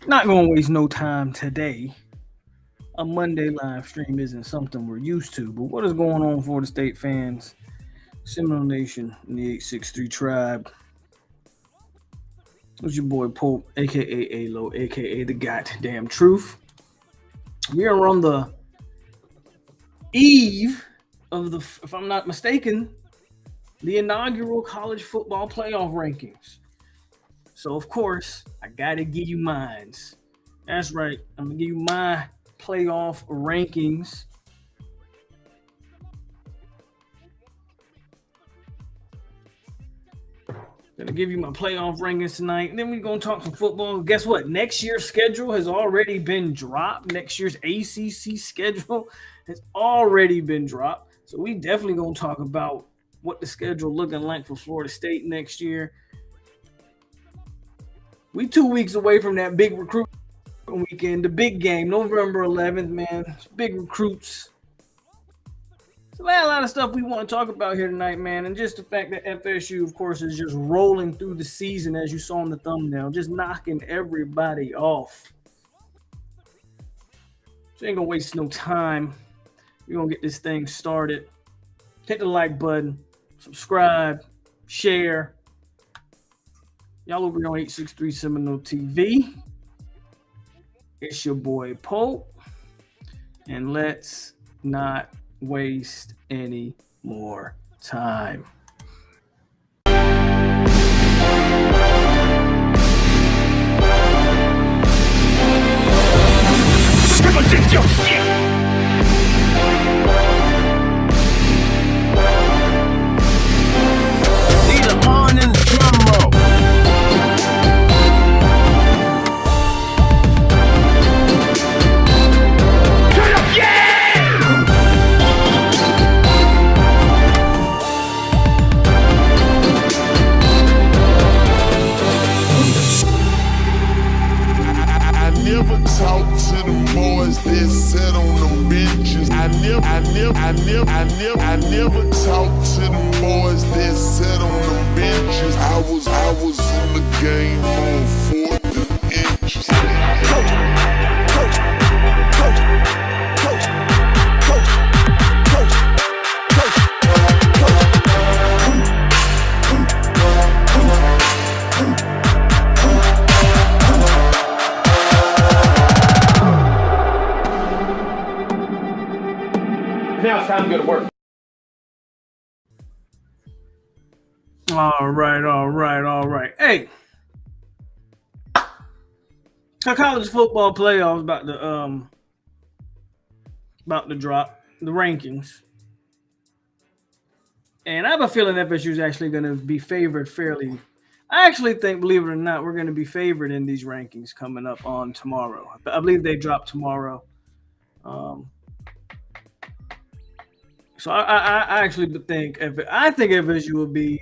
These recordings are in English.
Not going to waste no time today. A Monday live stream isn't something we're used to, but what is going on for the state fans, Seminole Nation, and the 863 tribe? It's your boy POLK, a.k.a. A-Lo, a.k.a. the goddamn truth. We are on the eve of the, if I'm not mistaken, the inaugural college football playoff rankings. So, of course, I got to give you mines. That's right. I'm going to give you my playoff rankings. Going to give you my playoff rankings tonight. And then we're going to talk some football. Guess what? Next year's schedule has already been dropped. Next year's ACC schedule has already been dropped. So we definitely going to talk about what the schedule looking like for Florida State next year. We 2 weeks away from that big recruit weekend, the big game, November 11th, man. It's big recruits. So a lot of stuff we want to talk about here tonight, man. And just the fact that FSU, of course, is just rolling through the season, as you saw in the thumbnail, just knocking everybody off. So ain't going to waste no time. We're going to get this thing started. Hit the like button, subscribe, share. Y'all over here on 863 Seminole TV. It's your boy POLK. And let's not waste any more time. Need a horn in the drum roll. Talk to them boys that sat on them benches. I never talk to them boys that sat on them benches. I was in the game on 4th inches. it's time to go to work. All right. Hey, the college football playoffs about to drop the rankings, and I have a feeling FSU is actually going to be favored fairly. I actually think, believe it or not, we're going to be favored in these rankings coming up on tomorrow. I believe they drop tomorrow. So I actually think FSU will be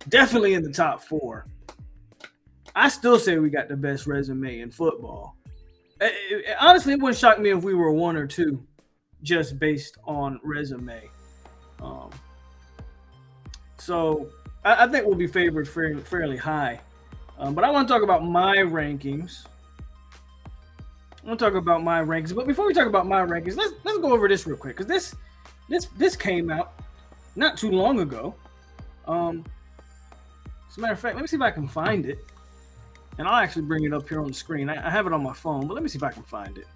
definitely in the top 4. I still say we got the best resume in football. Honestly, it wouldn't shock me if we were 1 or 2, just based on resume. So I think we'll be favored fairly high. But I want to talk about my rankings. But before we talk about my rankings, let's go over this real quick, because this came out not too long ago. As a matter of fact, let me see if I can find it, and I'll actually bring it up here on the screen. I have it on my phone, but let me see if I can find it.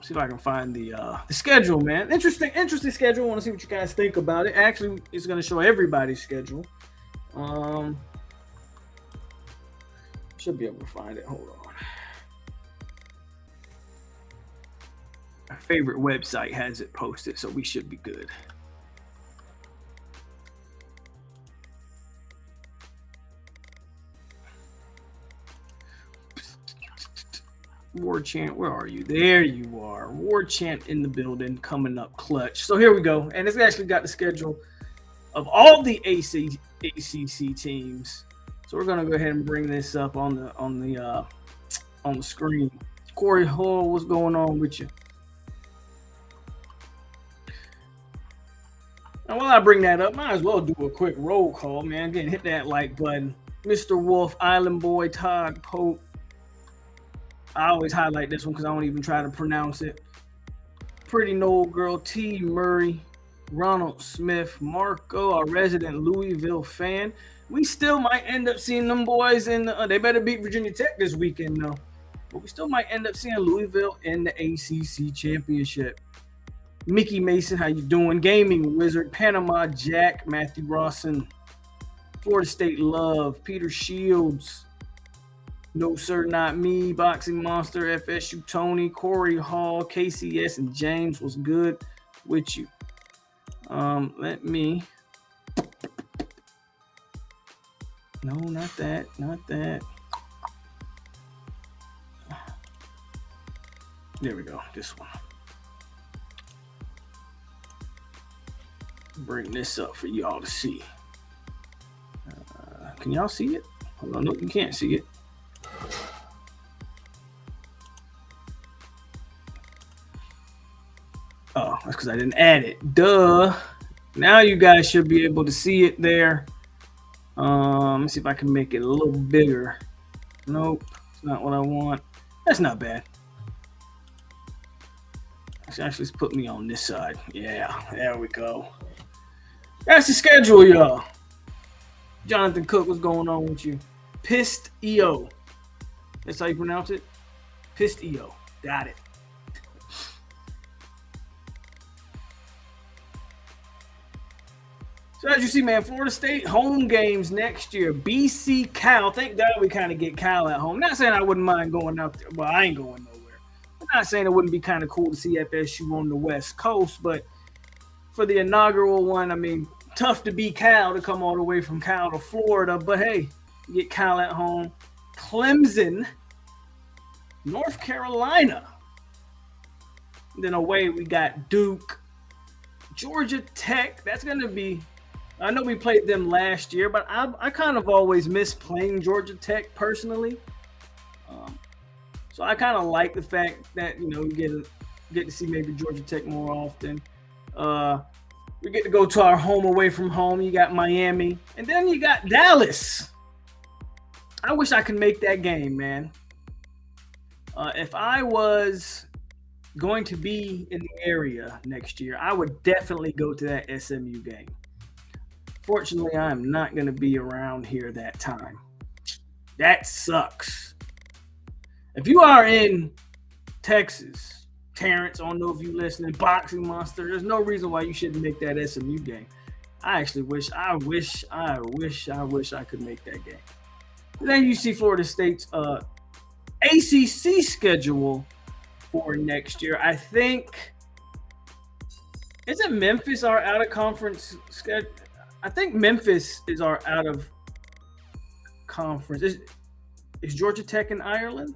See if I can find the schedule, man. Interesting schedule. I want to see what you guys think about it. Actually, it's going to show everybody's schedule. Should be able to find it. Hold on. Our favorite website has it posted, so we should be good. War Chant, where are you? There you are. War Chant in the building, coming up clutch. So here we go, and it's actually got the schedule of all the ACC teams. So we're gonna go ahead and bring this up on the screen. Corey Hall, what's going on with you? And while I bring that up, might as well do a quick roll call, man. Again, hit that like button. Mr. Wolf, Island Boy, Todd Pope. I always highlight this one because I don't even try to pronounce it. Pretty Noel Girl, T. Murray, Ronald Smith, Marco, our resident Louisville fan. We still might end up seeing them boys in they better beat Virginia Tech this weekend, though. But we still might end up seeing Louisville in the ACC championship. Mickey Mason, how you doing? Gaming Wizard, Panama Jack, Matthew Rawson, Florida State Love, Peter Shields, No Sir Not Me, Boxing Monster, FSU Tony, Corey Hall, KCS, and James. Was good with you. Let me. No, not that. There we go. This one. Bring this up for y'all to see. Can y'all see it? Hold on, no, you can't see it. Oh, that's because I didn't add it. Duh. Now you guys should be able to see it there. Let's see if I can make it a little bigger. Nope, it's not what I want. That's not bad. Actually, let's put me on this side. Yeah, there we go. That's the schedule, y'all. Jonathan Cook, what's going on with you? Pissed EO. That's how you pronounce it? Pissed EO. Got it. So as you see, man, Florida State home games next year. BC Cal. Thank God we kind of get Cal at home. Not saying I wouldn't mind going out there. Well, I ain't going nowhere. I'm not saying it wouldn't be kind of cool to see FSU on the West Coast, but for the inaugural one, I mean, tough to beat Cal, to come all the way from Cal to Florida. But hey, you get Cal at home. Clemson, North Carolina. And then away we got Duke, Georgia Tech. That's going to be, I know we played them last year, but I kind of always miss playing Georgia Tech personally. So I kind of like the fact that, you know, we get to see maybe Georgia Tech more often. We get to go to our home away from home. You got Miami, and then you got Dallas. I wish I could make that game, man. If I was going to be in the area next year, I would definitely go to that SMU game. Fortunately, I am not going to be around here that time. That sucks. If you are in Texas, Terrence, I don't know if you listening. Boxing Monster. There's no reason why you shouldn't make that SMU game. I actually wish I could make that game. Then you see Florida State's ACC schedule for next year. I think, isn't Memphis our out of conference schedule? I think Memphis is our out of conference. Is Georgia Tech in Ireland?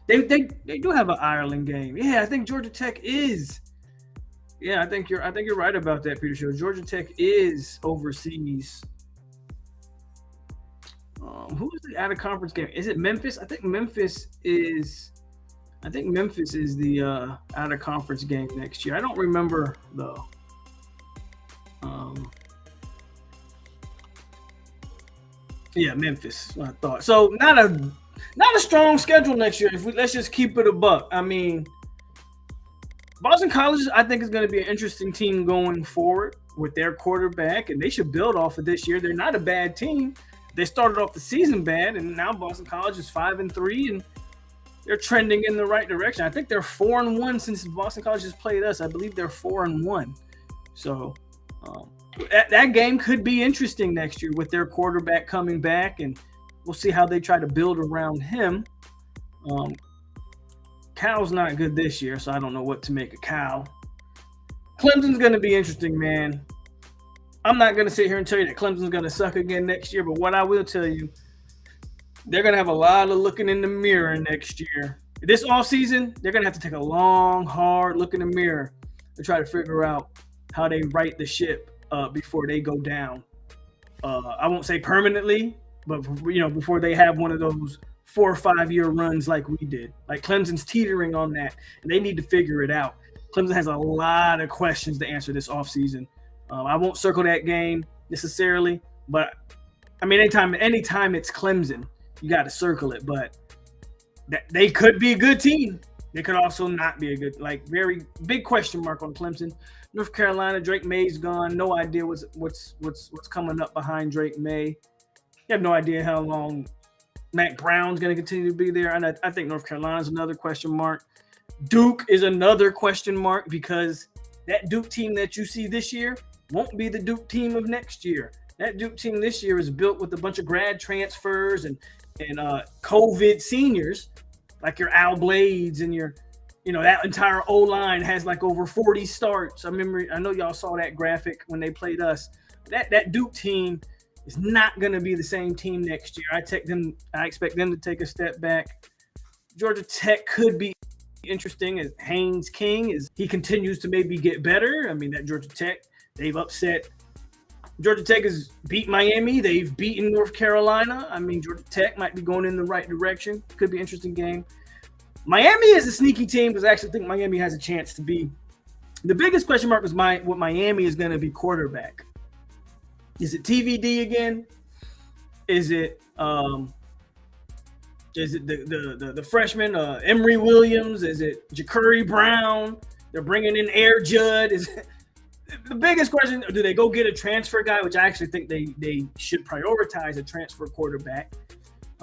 They do have an Ireland game. Yeah, I think Georgia Tech is. Yeah, I think you're right about that, Peter Show. Georgia Tech is overseas. Who's the out of conference game? Is it Memphis? I think Memphis is the out of conference game next year. I don't remember though. Yeah, Memphis. I thought so. Not a strong schedule next year. Let's just keep it a buck. I mean, Boston College, I think, is going to be an interesting team going forward with their quarterback, and they should build off of this year. They're not a bad team. They started off the season bad, and now Boston College is 5-3, and they're trending in the right direction. I think they're 4-1 since Boston College has played us. I believe they're 4-1. So that game could be interesting next year with their quarterback coming back, and we'll see how they try to build around him. Cal's not good this year, so I don't know what to make of Cal. Clemson's going to be interesting, man. I'm not going to sit here and tell you that Clemson's going to suck again next year, but what I will tell you, they're going to have a lot of looking in the mirror next year. This offseason, they're going to have to take a long, hard look in the mirror to try to figure out how they right the ship before they go down. I won't say permanently, but before they have one of those 4 or 5 year runs like we did. Like Clemson's teetering on that, and they need to figure it out. Clemson has a lot of questions to answer this offseason. I won't circle that game necessarily, but I mean, anytime it's Clemson, you got to circle it. But they could be a good team. They could also not be a good, very big question mark on Clemson. North Carolina, Drake May's gone. No idea what's coming up behind Drake May. You have no idea how long Mac Brown's going to continue to be there. And I think North Carolina's another question mark. Duke is another question mark because that Duke team that you see this year won't be the Duke team of next year. That Duke team this year is built with a bunch of grad transfers and COVID seniors, like your Al Blades and your, that entire O-line has like over 40 starts. I know y'all saw that graphic when they played us. That Duke team is not going to be the same team next year. I expect them to take a step back. Georgia Tech could be interesting as Haynes King he continues to maybe get better. I mean, that Georgia Tech, they've upset. Georgia Tech has beat Miami. They've beaten North Carolina. I mean, Georgia Tech might be going in the right direction. Could be an interesting game. Miami is a sneaky team because I actually think Miami has a chance to be. The biggest question mark is what Miami is going to be quarterback. Is it TVD again? Is it the freshman Emory Williams? Is it Ja'Cory Brown? They're bringing in Air Judd. Is the biggest question? Do they go get a transfer guy? Which I actually think they should prioritize a transfer quarterback.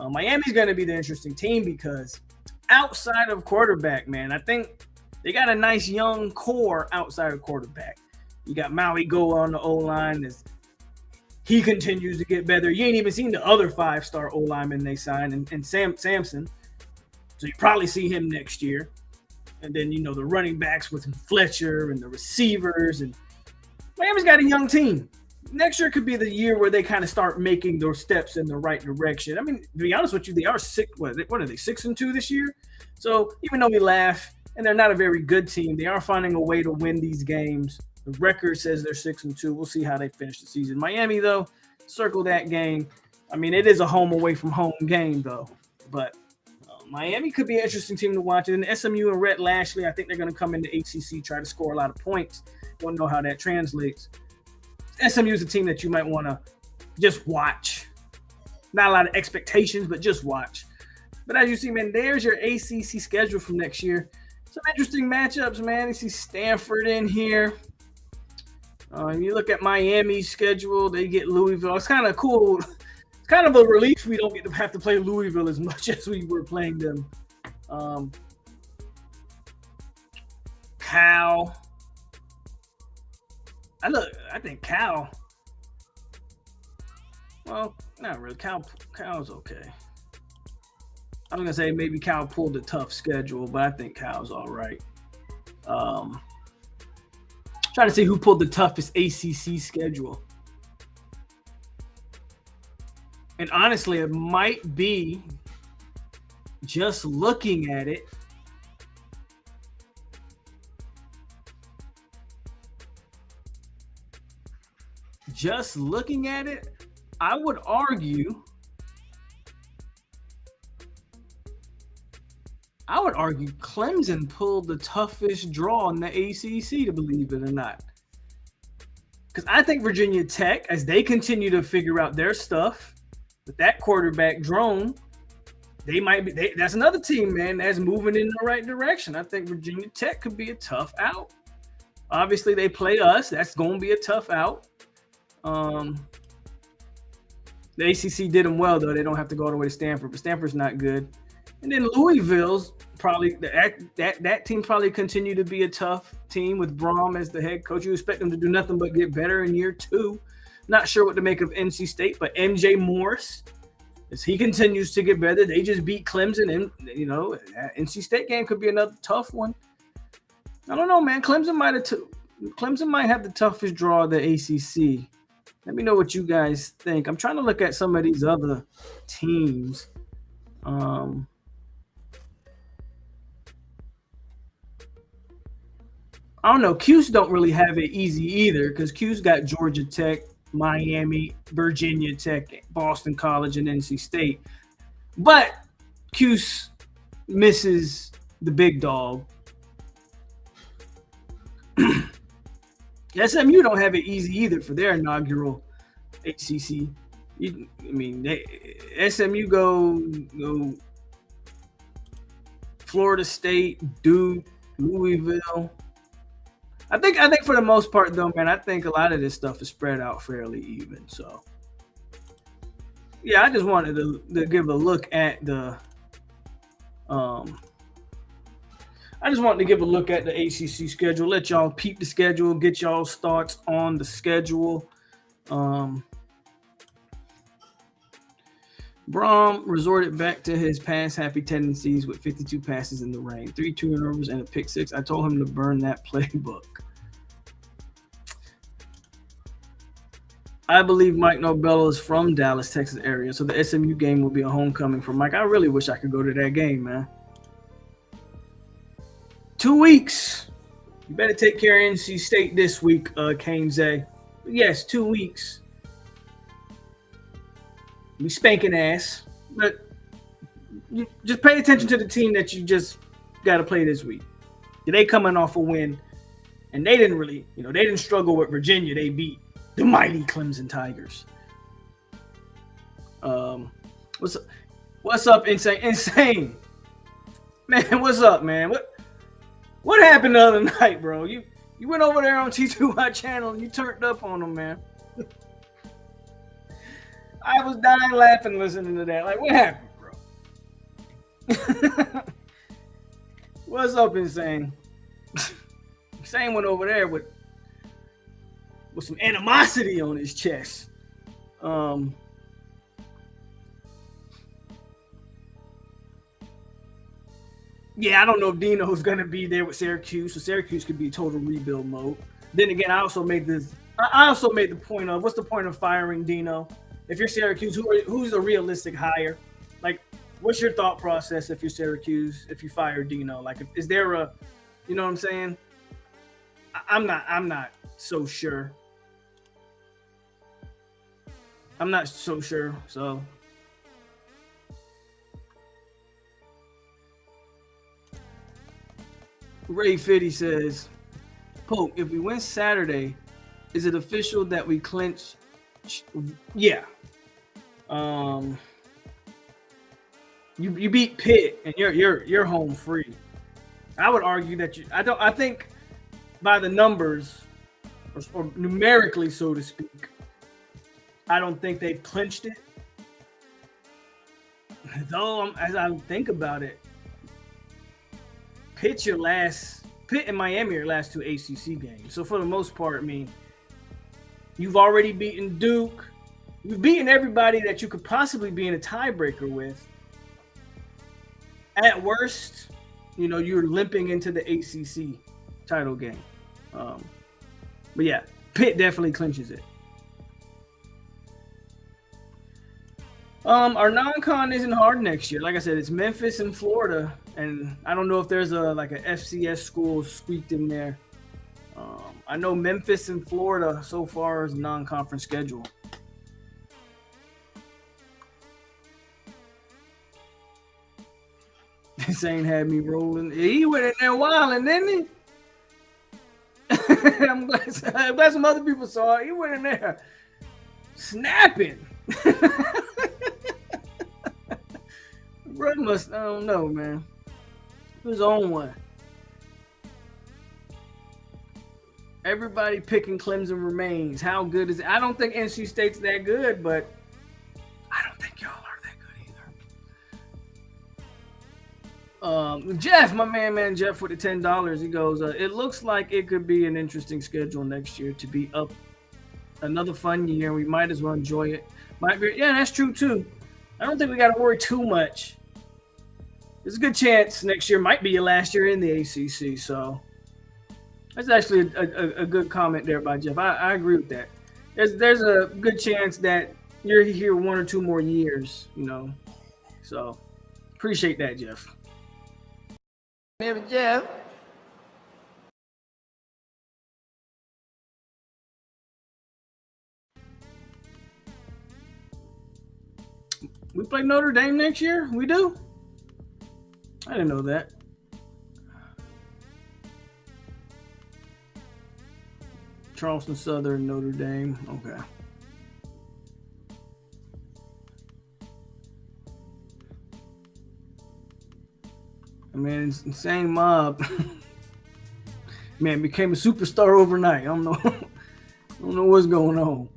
Miami's going to be the interesting team because outside of quarterback, man, I think they got a nice young core outside of quarterback. You got Maui Go on the O-line as he continues to get better. You ain't even seen the other 5-star O-lineman they signed, and Sampson. So you probably see him next year. And then, the running backs with Fletcher and the receivers. And Miami's got a young team. Next year could be the year where they kind of start making those steps in the right direction. I mean, to be honest with you, they are sick. What are they, 6-2 this year? So even though we laugh, and they're not a very good team, they are finding a way to win these games. The record says they're 6-2. We'll see how they finish the season. Miami, though, circle that game. I mean, it is a home away from home game, though. But Miami could be an interesting team to watch. And SMU and Rhett Lashley, I think they're going to come into ACC, try to score a lot of points. Want to know how that translates. SMU is a team that you might want to just watch. Not a lot of expectations, but just watch. But as you see, man, there's your ACC schedule from next year. Some interesting matchups, man. You see Stanford in here. You look at Miami's schedule, they get Louisville. It's kind of cool. It's kind of a relief we don't get to have to play Louisville as much as we were playing them. Cal. I think Cal. Well, not really. Cal's okay. I'm gonna say maybe Cal pulled a tough schedule, but I think Cal's all right. Trying to see who pulled the toughest ACC schedule. And honestly, it might be, just looking at it, I would argue Clemson pulled the toughest draw in the ACC, to believe it or not. Because I think Virginia Tech, as they continue to figure out their stuff with that quarterback drone, they might be. That's another team, man, that's moving in the right direction. I think Virginia Tech could be a tough out. Obviously, they play us. That's going to be a tough out. The ACC did them well, though. They don't have to go all the way to Stanford, but Stanford's not good. And then Louisville's probably that team probably continue to be a tough team with Brom as the head coach. You expect them to do nothing but get better in year 2. Not sure what to make of NC State, but MJ Morris, as he continues to get better, they just beat Clemson, and NC State game could be another tough one. I don't know, man. Clemson might have the toughest draw of the ACC. Let me know what you guys think. I'm trying to look at some of these other teams. I don't know. Cuse don't really have it easy either, because Cuse got Georgia Tech, Miami, Virginia Tech, Boston College, and NC State. But Cuse misses the big dog. SMU don't have it easy either for their inaugural ACC. SMU go Florida State, Duke, Louisville. I think for the most part, though, man, I think a lot of this stuff is spread out fairly even. So, yeah, I just wanted to give a look at the ACC schedule, let y'all peep the schedule, get y'all's thoughts on the schedule. Brom resorted back to his pass-happy tendencies with 52 passes in the rain, 3 turnovers, and a pick 6. I told him to burn that playbook. I believe Mike Nobello is from Dallas, Texas area, so the SMU game will be a homecoming for Mike. I really wish I could go to that game, man. 2 weeks. You better take care of NC State this week, Kainze. Yes, 2 weeks. We spanking ass, but you just pay attention to the team that you just got to play this week. They coming off a win, and they didn't really, they didn't struggle with Virginia. They beat the mighty Clemson Tigers. What's up, Insane? Man, what's up, man? What happened the other night, bro? You went over there on T2Y channel and you turned up on them, man. I was dying laughing listening to that. Like, what happened, bro? What's up, Insane? Insane went over there with some animosity on his chest. Yeah, I don't know if Dino's going to be there with Syracuse, so Syracuse could be total rebuild mode. Then again, I also made the point of, what's the point of firing Dino? If you're Syracuse, who's a realistic hire? Like, what's your thought process if you're Syracuse, if you fire Dino? Like, is there a, you know what I'm saying? I'm not so sure. I'm not so sure, so. Ray Fitty says, Polk, if we win Saturday, is it official that we clinch? Yeah. You beat Pitt and you're home free. I would argue that I think by the numbers or numerically, so to speak, I don't think they've clinched it. Though, as I think about it, Pitt's your last Pitt and Miami are your last two ACC games. So for the most part, I mean, you've already beaten Duke. You've beaten everybody that you could possibly be in a tiebreaker with. At worst, you know, you're limping into the ACC title game. But yeah, Pitt definitely clinches it. Our non-con isn't hard next year. Like I said, it's Memphis and Florida, and I don't know if there's a FCS school squeaked in there. I know Memphis and Florida so far is a non-conference schedule. This ain't had me rolling. He went in there wilding, didn't he? I'm glad some other people saw it. He went in there snapping. Bro must, I don't know, man. His own one. Everybody picking Clemson remains. How good is it? I don't think NC State's that good, but I don't think y'all are that good either. Jeff, my man Jeff with the $10. He goes, it looks like it could be an interesting schedule next year to be up. Another fun year. We might as well enjoy it. Might be, yeah, that's true too. I don't think we got to worry too much. There's a good chance next year might be your last year in the ACC. So that's actually a good comment there by Jeff. I agree with that. There's a good chance that you're here 1 or 2 more years, you know. So appreciate that, Jeff. Jeff. We play Notre Dame next year? We do? I didn't know that. Charleston Southern, Notre Dame. Okay. I mean, it's insane mob. Man, became a superstar overnight. I don't know. I don't know what's going on.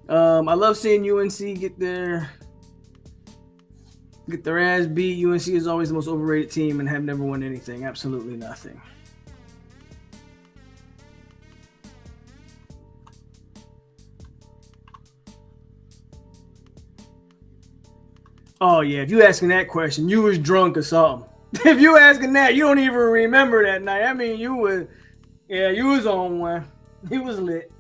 I love seeing UNC get their ass beat. UNC is always the most overrated team and have never won anything. Absolutely nothing. Oh yeah, if you asking that question, you was drunk or something. If you asking that, you don't even remember that night. I mean, you was on one. He was lit.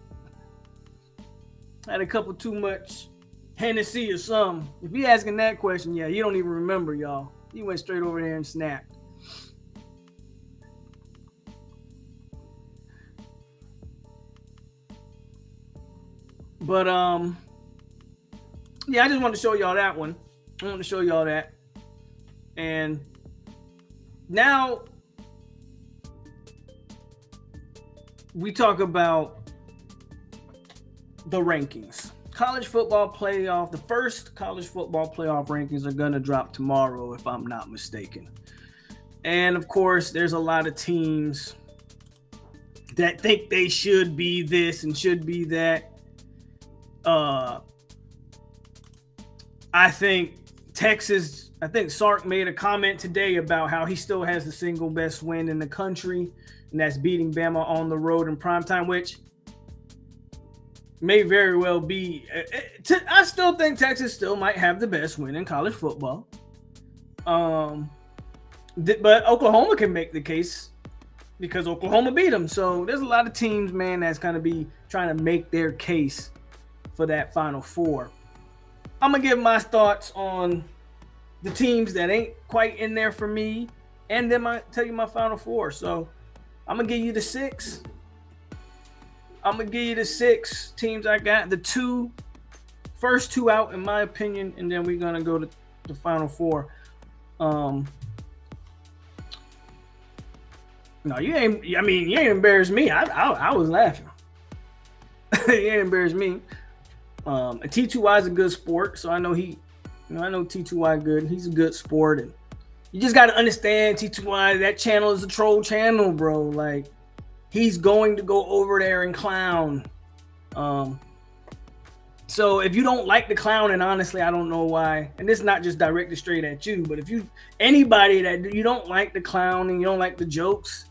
Had a couple too much Hennessy or something. If you asking that question, yeah, you don't even remember, y'all. He went straight over there and snapped. But yeah, I just wanted to show y'all that one. I wanted to show y'all that. And now we talk about the rankings. College football playoff, the first college football playoff rankings are going to drop tomorrow, if I'm not mistaken. And of course, there's a lot of teams that think they should be this and should be that. I think Sark made a comment today about how he still has the single best win in the country, and that's beating Bama on the road in primetime, which may very well be. I still think Texas still might have the best win in college football. But Oklahoma can make the case because Oklahoma beat them. So there's a lot of teams, man, that's going to be trying to make their case for that Final Four. I'm going to give my thoughts on the teams that ain't quite in there for me, and then I tell you my Final Four. So I'm going to give you the 6. I'm going to give you the 6 teams I got. The first two out, in my opinion, and then we're going to go to the Final Four. No, you ain't embarrassed me. I was laughing. You ain't embarrassed me. T2Y is a good sport, so I know I know T2Y good. He's a good sport, and you just got to understand T2Y. That channel is a troll channel, bro. Like, he's going to go over there and clown. So if you don't like the clown, and honestly, I don't know why. And this is not just directed straight at you, but if anybody that you don't like the clown and you don't like the jokes,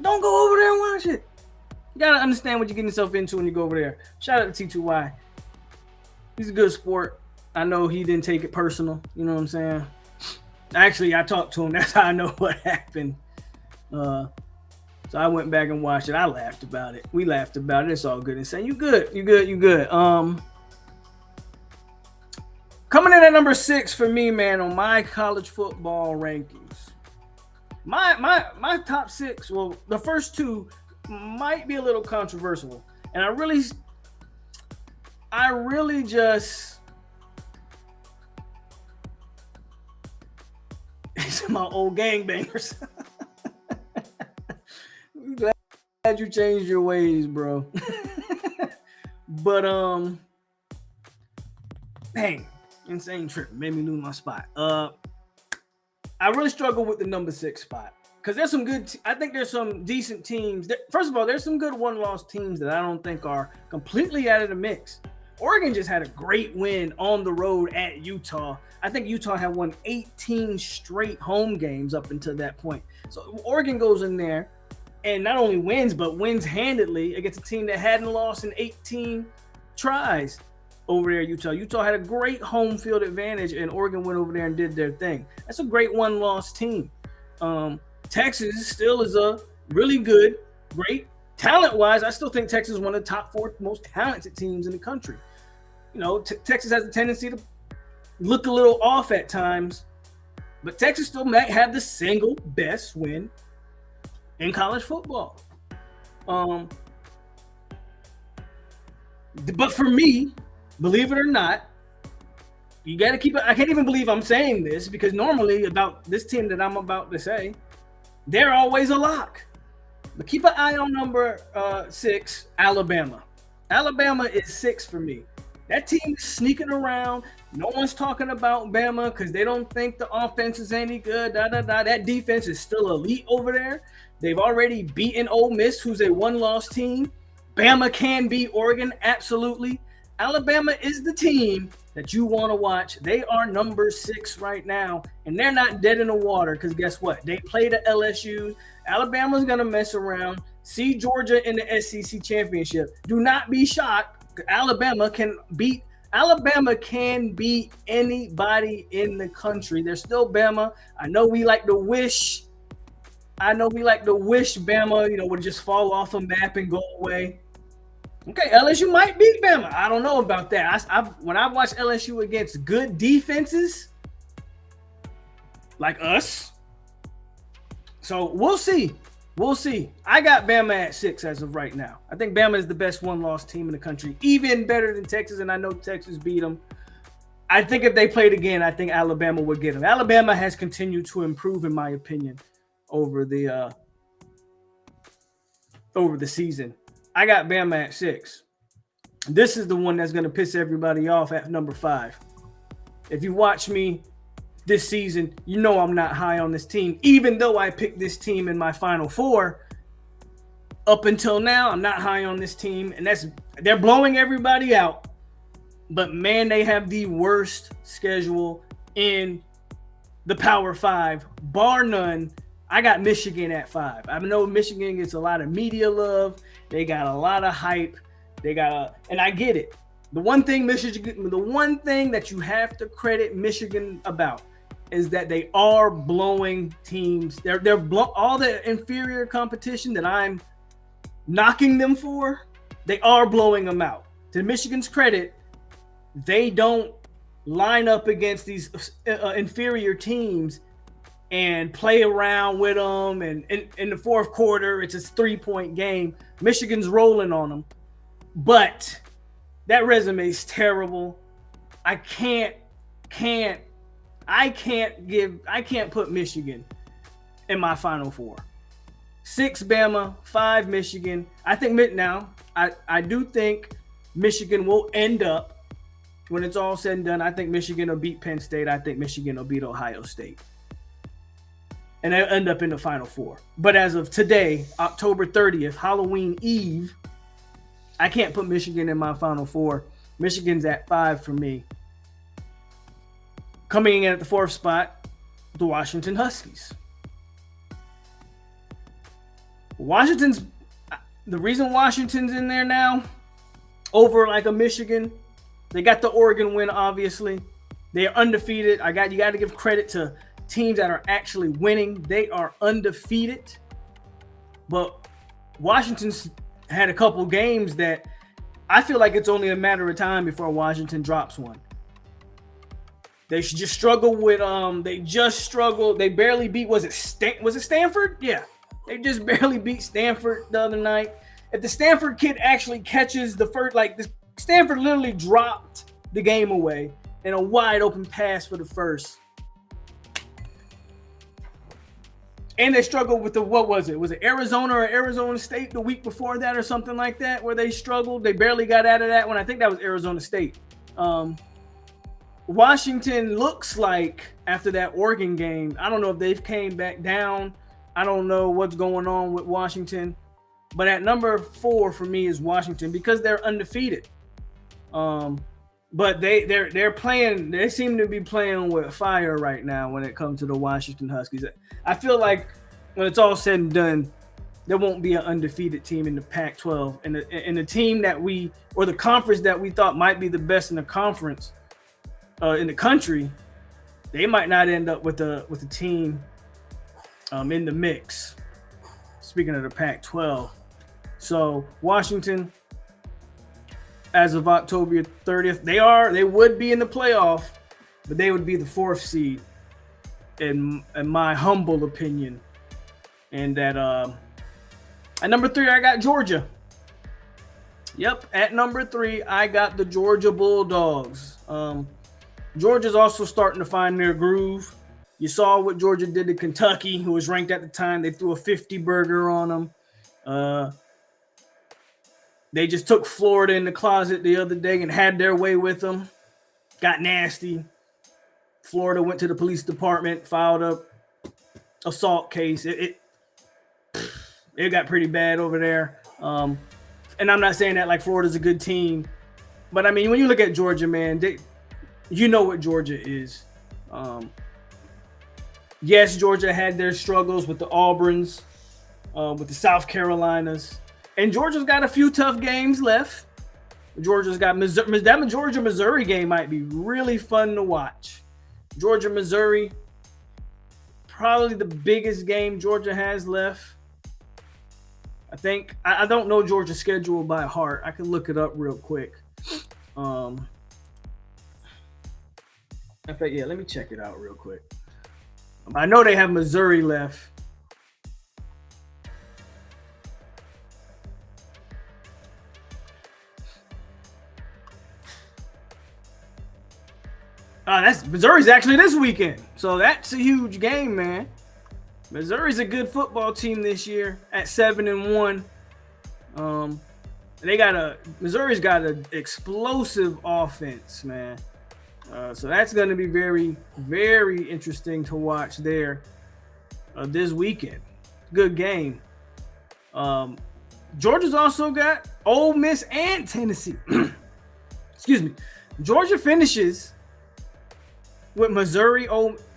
Don't go over there and watch it. You gotta understand what you're getting yourself into when you go over there. Shout out to T2Y. He's a good sport. I know he didn't take it personal. You know what I'm saying? Actually, I talked to him. That's how I know what happened. So I went back and watched it. I laughed about it. We laughed about it. It's all good and saying, you good. Coming in at number 6 for me, man, on my college football rankings. My top 6, well, the first 2 might be a little controversial. And I really just, it's my old gangbangers. Glad you changed your ways, bro. But dang, insane trip made me lose my spot. I really struggle with the number 6 spot because there's some good. I think there's some decent teams. First of all, there's some good one-loss teams that I don't think are completely out of the mix. Oregon just had a great win on the road at Utah. I think Utah had won 18 straight home games up until that point. So Oregon goes in there and not only wins, but wins handedly against a team that hadn't lost in 18 tries over there at Utah. Utah had a great home field advantage, and Oregon went over there and did their thing. That's a great one-loss team. Texas still is a really good, great talent-wise. I still think Texas is one of the top 4 most talented teams in the country. You know, Texas has a tendency to look a little off at times, but Texas still might have the single best win in college football. But for me, believe it or not, you got to keep it. I can't even believe I'm saying this because normally about this team that I'm about to say, they're always a lock. But keep an eye on number 6, Alabama. Alabama is 6 for me. That team is sneaking around. No one's talking about Bama because they don't think the offense is any good. That defense is still elite over there. They've already beaten Ole Miss, who's a one-loss team. Bama can beat Oregon, absolutely. Alabama is the team that you want to watch. They are number 6 right now, and they're not dead in the water because guess what? They play the LSUs. Alabama's going to mess around. See Georgia in the SEC championship. Do not be shocked. Alabama can beat anybody in the country. They're still Bama. I know we like to wish Bama, would just fall off a map and go away. Okay, LSU might beat Bama. I don't know about that. When I watch LSU against good defenses like us, so we'll see. We'll see. I got Bama at 6 as of right now. I think Bama is the best one-loss team in the country, even better than Texas, and I know Texas beat them. I think if they played again, I think Alabama would get them. Alabama has continued to improve, in my opinion, over the season. I got Bama at 6. This is the one that's going to piss everybody off at number 5. If you watch me this season, you know I'm not high on this team. Even though I picked this team in my Final Four, up until now, I'm not high on this team. And they're blowing everybody out. But, man, they have the worst schedule in the Power 5, bar none. I got Michigan at 5. I know Michigan gets a lot of media love. They got a lot of hype. And I get it. The one thing that you have to credit Michigan about is that they are blowing teams. They're all the inferior competition that I'm knocking them for. They are blowing them out. To Michigan's credit, they don't line up against these inferior teams and play around with them. And in the fourth quarter, it's a 3-point game. Michigan's rolling on them. But that resume is terrible. I can't put Michigan in my Final Four. 6 Bama, 5 Michigan. I do think Michigan will end up, when it's all said and done, I think Michigan will beat Penn State. I think Michigan will beat Ohio State. And they'll end up in the Final Four. But as of today, October 30th, Halloween Eve, I can't put Michigan in my Final Four. Michigan's at 5 for me. Coming in at the 4th spot, the Washington Huskies. The reason Washington's in there now over like a Michigan, they got the Oregon win, obviously. They're undefeated. You got to give credit to teams that are actually winning. They are undefeated. But Washington's had a couple games that I feel like it's only a matter of time before Washington drops one. They just struggle with They barely beat, was it Stanford? Yeah. They just barely beat Stanford the other night. If the Stanford kid actually catches the first, Stanford literally dropped the game away in a wide open pass for the first. And they struggled with what was it? Was it Arizona or Arizona State the week before that or something like that where they struggled? They barely got out of that one. I think that was Arizona State. Washington looks like after that Oregon game, I don't know if they've came back down. I don't know what's going on with Washington. But at number 4 for me is Washington because they're undefeated. But they're playing. They seem to be playing with fire right now when it comes to the Washington Huskies. I feel like when it's all said and done, there won't be an undefeated team in the Pac-12, and the team the conference that we thought might be the best in the conference in the country, they might not end up with a team in the mix. Speaking of the Pac-12, so Washington, as of October 30th, they would be in the playoff, but they would be the 4th seed, in my humble opinion. And at number 3, I got Georgia. Yep, at number 3, I got the Georgia Bulldogs. Georgia's also starting to find their groove. You saw what Georgia did to Kentucky, who was ranked at the time. They threw a 50-burger on them. They just took Florida in the closet the other day and had their way with them. Got nasty. Florida went to the police department, filed a assault case. It got pretty bad over there. And I'm not saying that like Florida's a good team, but I mean, when you look at Georgia, man, you know what Georgia is. Yes, Georgia had their struggles with the Auburns, with the South Carolinas. And Georgia's got a few tough games left. Georgia's got Missouri. That Georgia-Missouri game might be really fun to watch. Georgia-Missouri, probably the biggest game Georgia has left. I think. I don't know Georgia's schedule by heart. I can look it up real quick. In fact, yeah, let me check it out real quick. I know they have Missouri left. Missouri's actually this weekend, so that's a huge game, man. Missouri's a good football team this year at 7-1. Missouri's got an explosive offense, man. So that's going to be very, very interesting to watch there this weekend. Good game. Georgia's also got Ole Miss and Tennessee. Excuse me. Georgia finishes with Missouri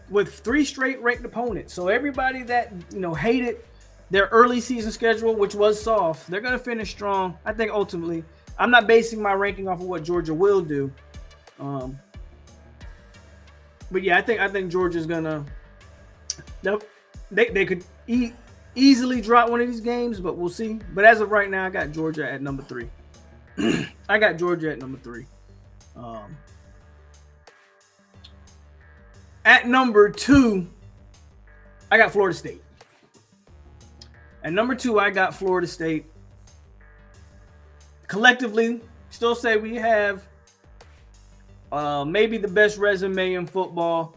with 3 straight ranked opponents. So everybody that hated their early season schedule, which was soft, they're going to finish strong. I think ultimately, I'm not basing my ranking off of what Georgia will do. But yeah, I think Georgia's gonna. They could easily drop one of these games, but we'll see. But as of right now, I got Georgia at number 3. I got Georgia at number 3. At number 2, I got Florida State. At number 2, I got Florida State. Collectively, still say we have maybe the best resume in football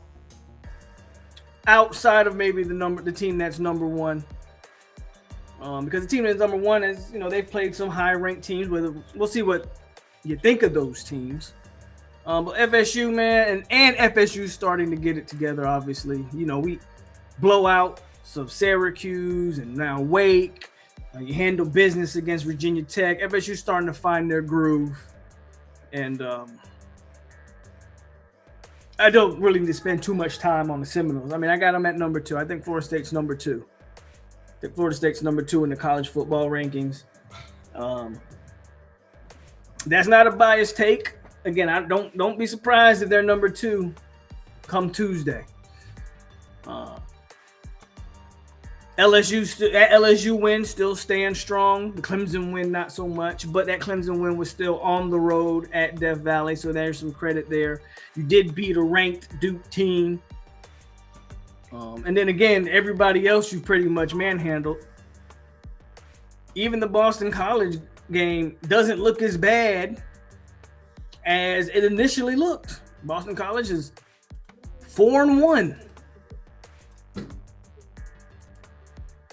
outside of maybe the team that's number 1. Because the team that's number 1 is, they've played some high-ranked teams. We'll see what you think of those teams. But FSU, man, and FSU starting to get it together, obviously. We blow out some Syracuse and now Wake. You handle business against Virginia Tech. FSU starting to find their groove. And I don't really need to spend too much time on the Seminoles. I mean, I got them at number 2. I think Florida State's number 2. I think Florida State's number 2 in the college football rankings. That's not a biased take. Again, I don't be surprised if they're number 2 come Tuesday. LSU win still stands strong. The Clemson win not so much, but that Clemson win was still on the road at Death Valley, so there's some credit there. You did beat a ranked Duke team. And then again, everybody else you pretty much manhandled. Even the Boston College game doesn't look as bad as it initially looked. Boston College is 4-1.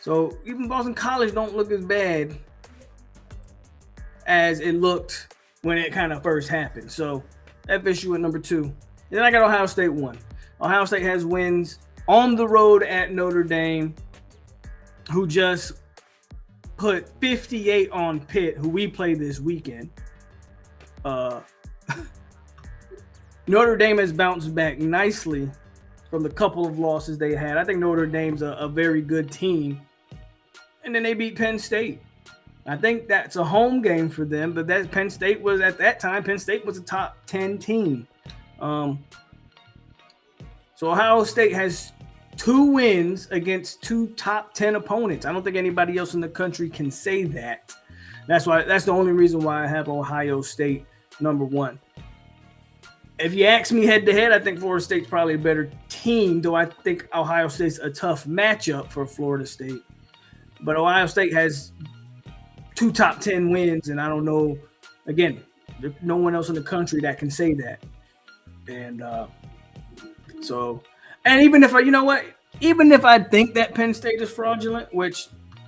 So even Boston College don't look as bad as it looked when it kind of first happened. So FSU at number 2. And then I got Ohio State 1. Ohio State has wins on the road at Notre Dame, who just put 58 on Pitt, who we play this weekend. Notre Dame has bounced back nicely from the couple of losses they had. I think Notre Dame's a very good team. And then they beat Penn State. I think that's a home game for them, but that Penn State was at that time, Penn State was a top 10 team. So Ohio State has 2 wins against 2 top 10 opponents. I don't think anybody else in the country can say that. That's the only reason why I have Ohio State number 1. If you ask me head to head, I think Florida State's probably a better team, though I think Ohio State's a tough matchup for Florida State. But Ohio State has 2 top 10 wins, and I don't know, again, there's no one else in the country that can say that. And and even if even if I think that Penn State is fraudulent, which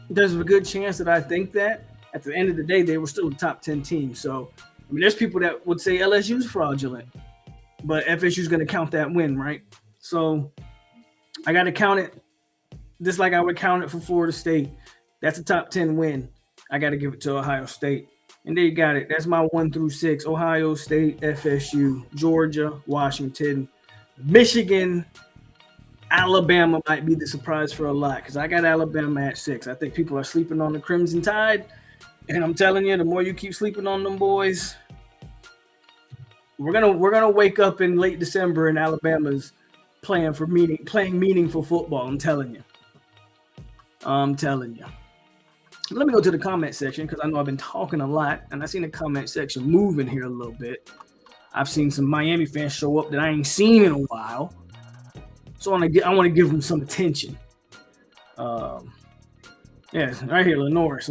there's a good chance that I think that, at the end of the day, they were still a top 10 team. So, I mean, there's people that would say LSU's fraudulent, but FSU's going to count that win, right? So I got to count it just like I would count it for Florida State. That's a top 10 win. I got to give it to Ohio State. And there you got it. That's my 1 through 6. Ohio State, FSU, Georgia, Washington, Michigan, Alabama might be the surprise for a lot because I got Alabama at 6. I think people are sleeping on the Crimson Tide. And I'm telling you, the more you keep sleeping on them boys, we're gonna wake up in late December and Alabama's playing meaningful football. I'm telling you. Let me go to the comment section because I know I've been talking a lot, and I've seen the comment section moving here a little bit. I've seen some Miami fans show up that I ain't seen in a while, so I want to give them some attention. Yeah, right here, Lenoris.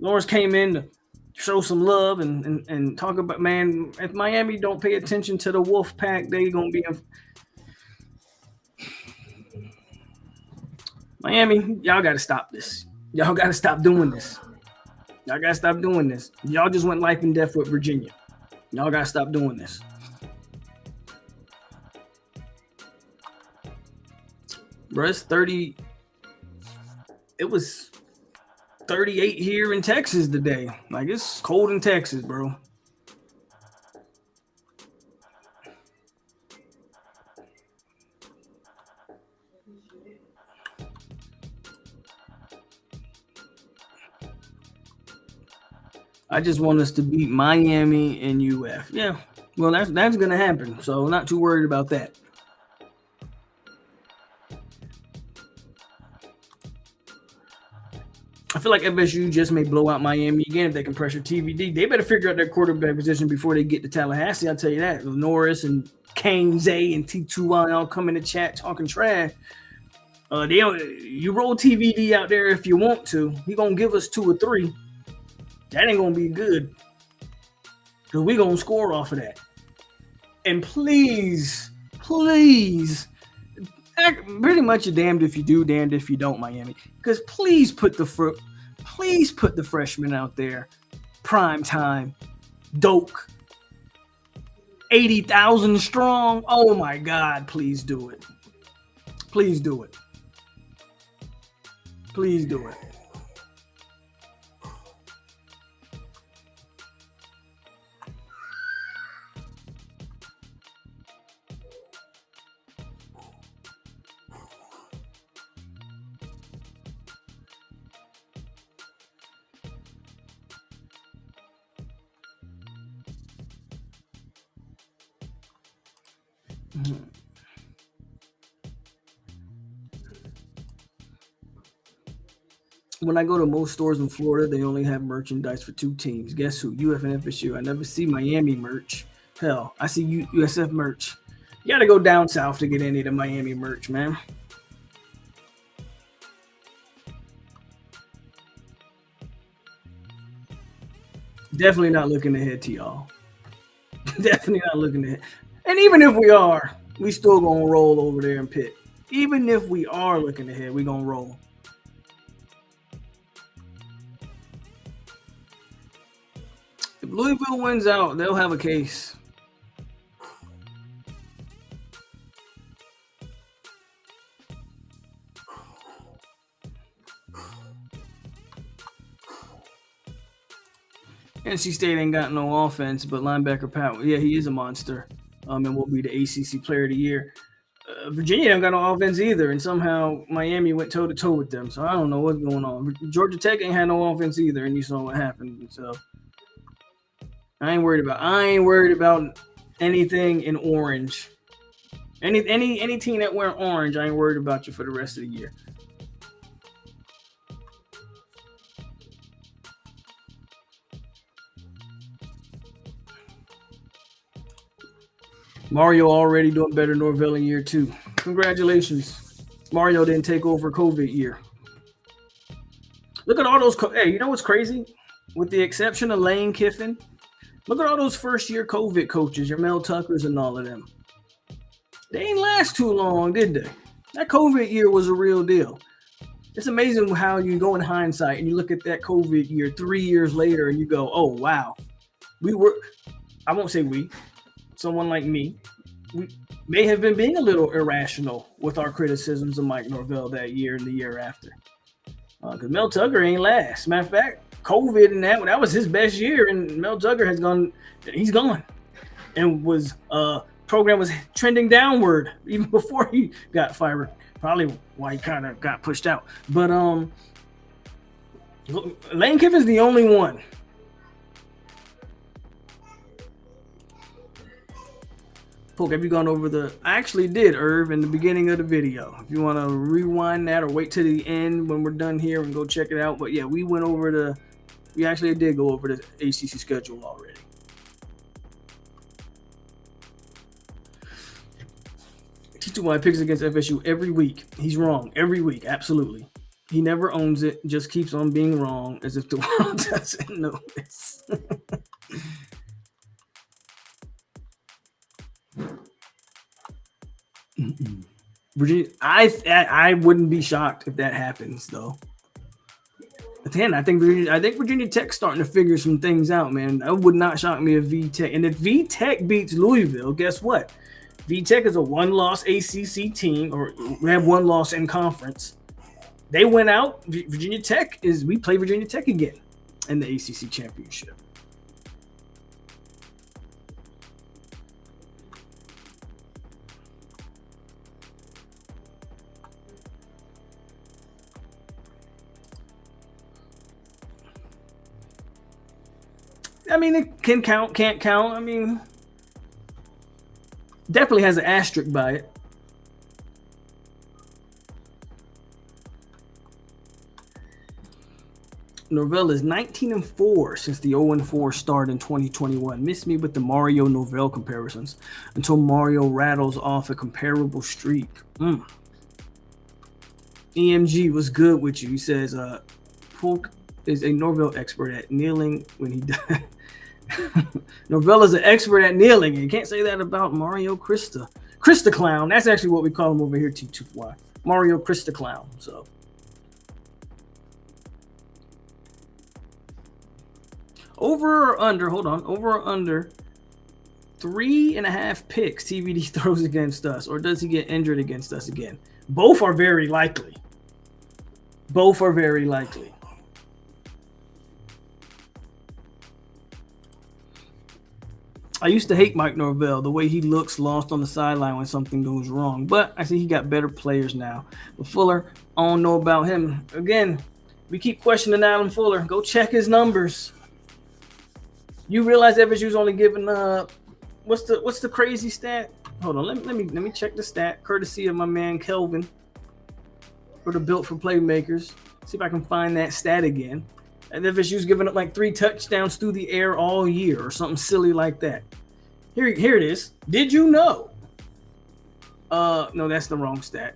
Lenoris came in to show some love and talk about, man, if Miami don't pay attention to the Wolf Pack, they gonna be Miami, y'all got to stop this. Y'all got to stop doing this. Y'all just went life and death with Virginia. Y'all got to stop doing this. Bro, it's 30. It was 38 here in Texas today. Like, it's cold in Texas, bro. I just want us to beat Miami and UF. Yeah, well, that's going to happen. So not too worried about that. I feel like FSU just may blow out Miami again if they can pressure TVD. They better figure out their quarterback position before they get to Tallahassee. I'll tell you that. Norris and Kane Zay and T2 all come in the chat talking trash. You roll TVD out there if you want to. He going to give us 2 or 3. That ain't going to be good. Because we going to score off of that. And please, pretty much you're damned if you do, damned if you don't, Miami. Because please put the freshman out there. Prime time. Doak. 80,000 strong. Oh, my God. Please do it. Please do it. Please do it. When I go to most stores in Florida, they only have merchandise for 2 teams. Guess who? UF and FSU. I never see Miami merch. Hell, I see USF merch. You gotta go down south to get any of the Miami merch, man. Definitely not looking ahead to y'all. Definitely not looking ahead. And even if we are, we still gonna roll over there and Pitt. Even if we are looking ahead, we gonna roll. If Louisville wins out, they'll have a case. NC State ain't got no offense, but linebacker Pat, yeah, he is a monster, and will be the ACC Player of the Year. Virginia don't got no offense either, and somehow Miami went toe to toe with them. So I don't know what's going on. Georgia Tech ain't had no offense either, and you saw what happened. So I ain't worried about anything in orange. Any team that wear orange, I ain't worried about you for the rest of the year. Mario already doing better Norvell in year 2. Congratulations. Mario didn't take over COVID year. Look at all those. Hey, you know what's crazy? With the exception of Lane Kiffin, look at all those first-year COVID coaches, your Mel Tuckers and all of them. They ain't last too long, did they? That COVID year was a real deal. It's amazing how you go in hindsight and you look at that COVID year 3 years later and you go, oh, wow. I won't say we, someone like me, we may have been being a little irrational with our criticisms of Mike Norvell that year and the year after. Because Mel Tucker ain't last. Matter of fact, COVID and that was his best year, and Mel Tucker he's gone. And program was trending downward even before he got fired. Probably why he kind of got pushed out. But Lane Kiffin's the only one. POLK, have you gone over I actually did, Irv, in the beginning of the video. If you want to rewind that or wait to the end when we're done here and go check it out. But yeah, we actually did go over the ACC schedule already. T2Y picks against FSU every week. He's wrong every week. Absolutely. He never owns it. Just keeps on being wrong as if the world doesn't know this. Virginia, I wouldn't be shocked if that happens though. Again, I think Virginia Tech's starting to figure some things out, man. That would not shock me if VTech. And if VTech beats Louisville, guess what? VTech is a one-loss ACC team, or we have one loss in conference. They went out. Virginia Tech we play Virginia Tech again in the ACC championship. I mean, it can count, can't count. I mean, definitely has an asterisk by it. Norvell is 19-4 since the 0-4 start in 2021. Miss me with the Mario Norvell comparisons until Mario rattles off a comparable streak. EMG was good with you. He says, POLK is a Norvell expert at kneeling when he does. Norvell is an expert at kneeling. You can't say that about Mario Krista Clown. That's actually what we call him over here, T2Y. Mario Krista Clown. So over or under 3.5 picks TVD throws against us, or does he get injured against us again? Both are very likely. I used to hate Mike Norvell, the way he looks lost on the sideline when something goes wrong. But I see he got better players now. But Fuller, I don't know about him. Again, we keep questioning Adam Fuller. Go check his numbers. You realize FSU's only giving what's the crazy stat? Hold on, let me check the stat, courtesy of my man Kelvin for the Built for Playmakers. See if I can find that stat again. And FSU's given up like 3 touchdowns through the air all year or something silly like that. Here it is. Did you know? No, that's the wrong stat.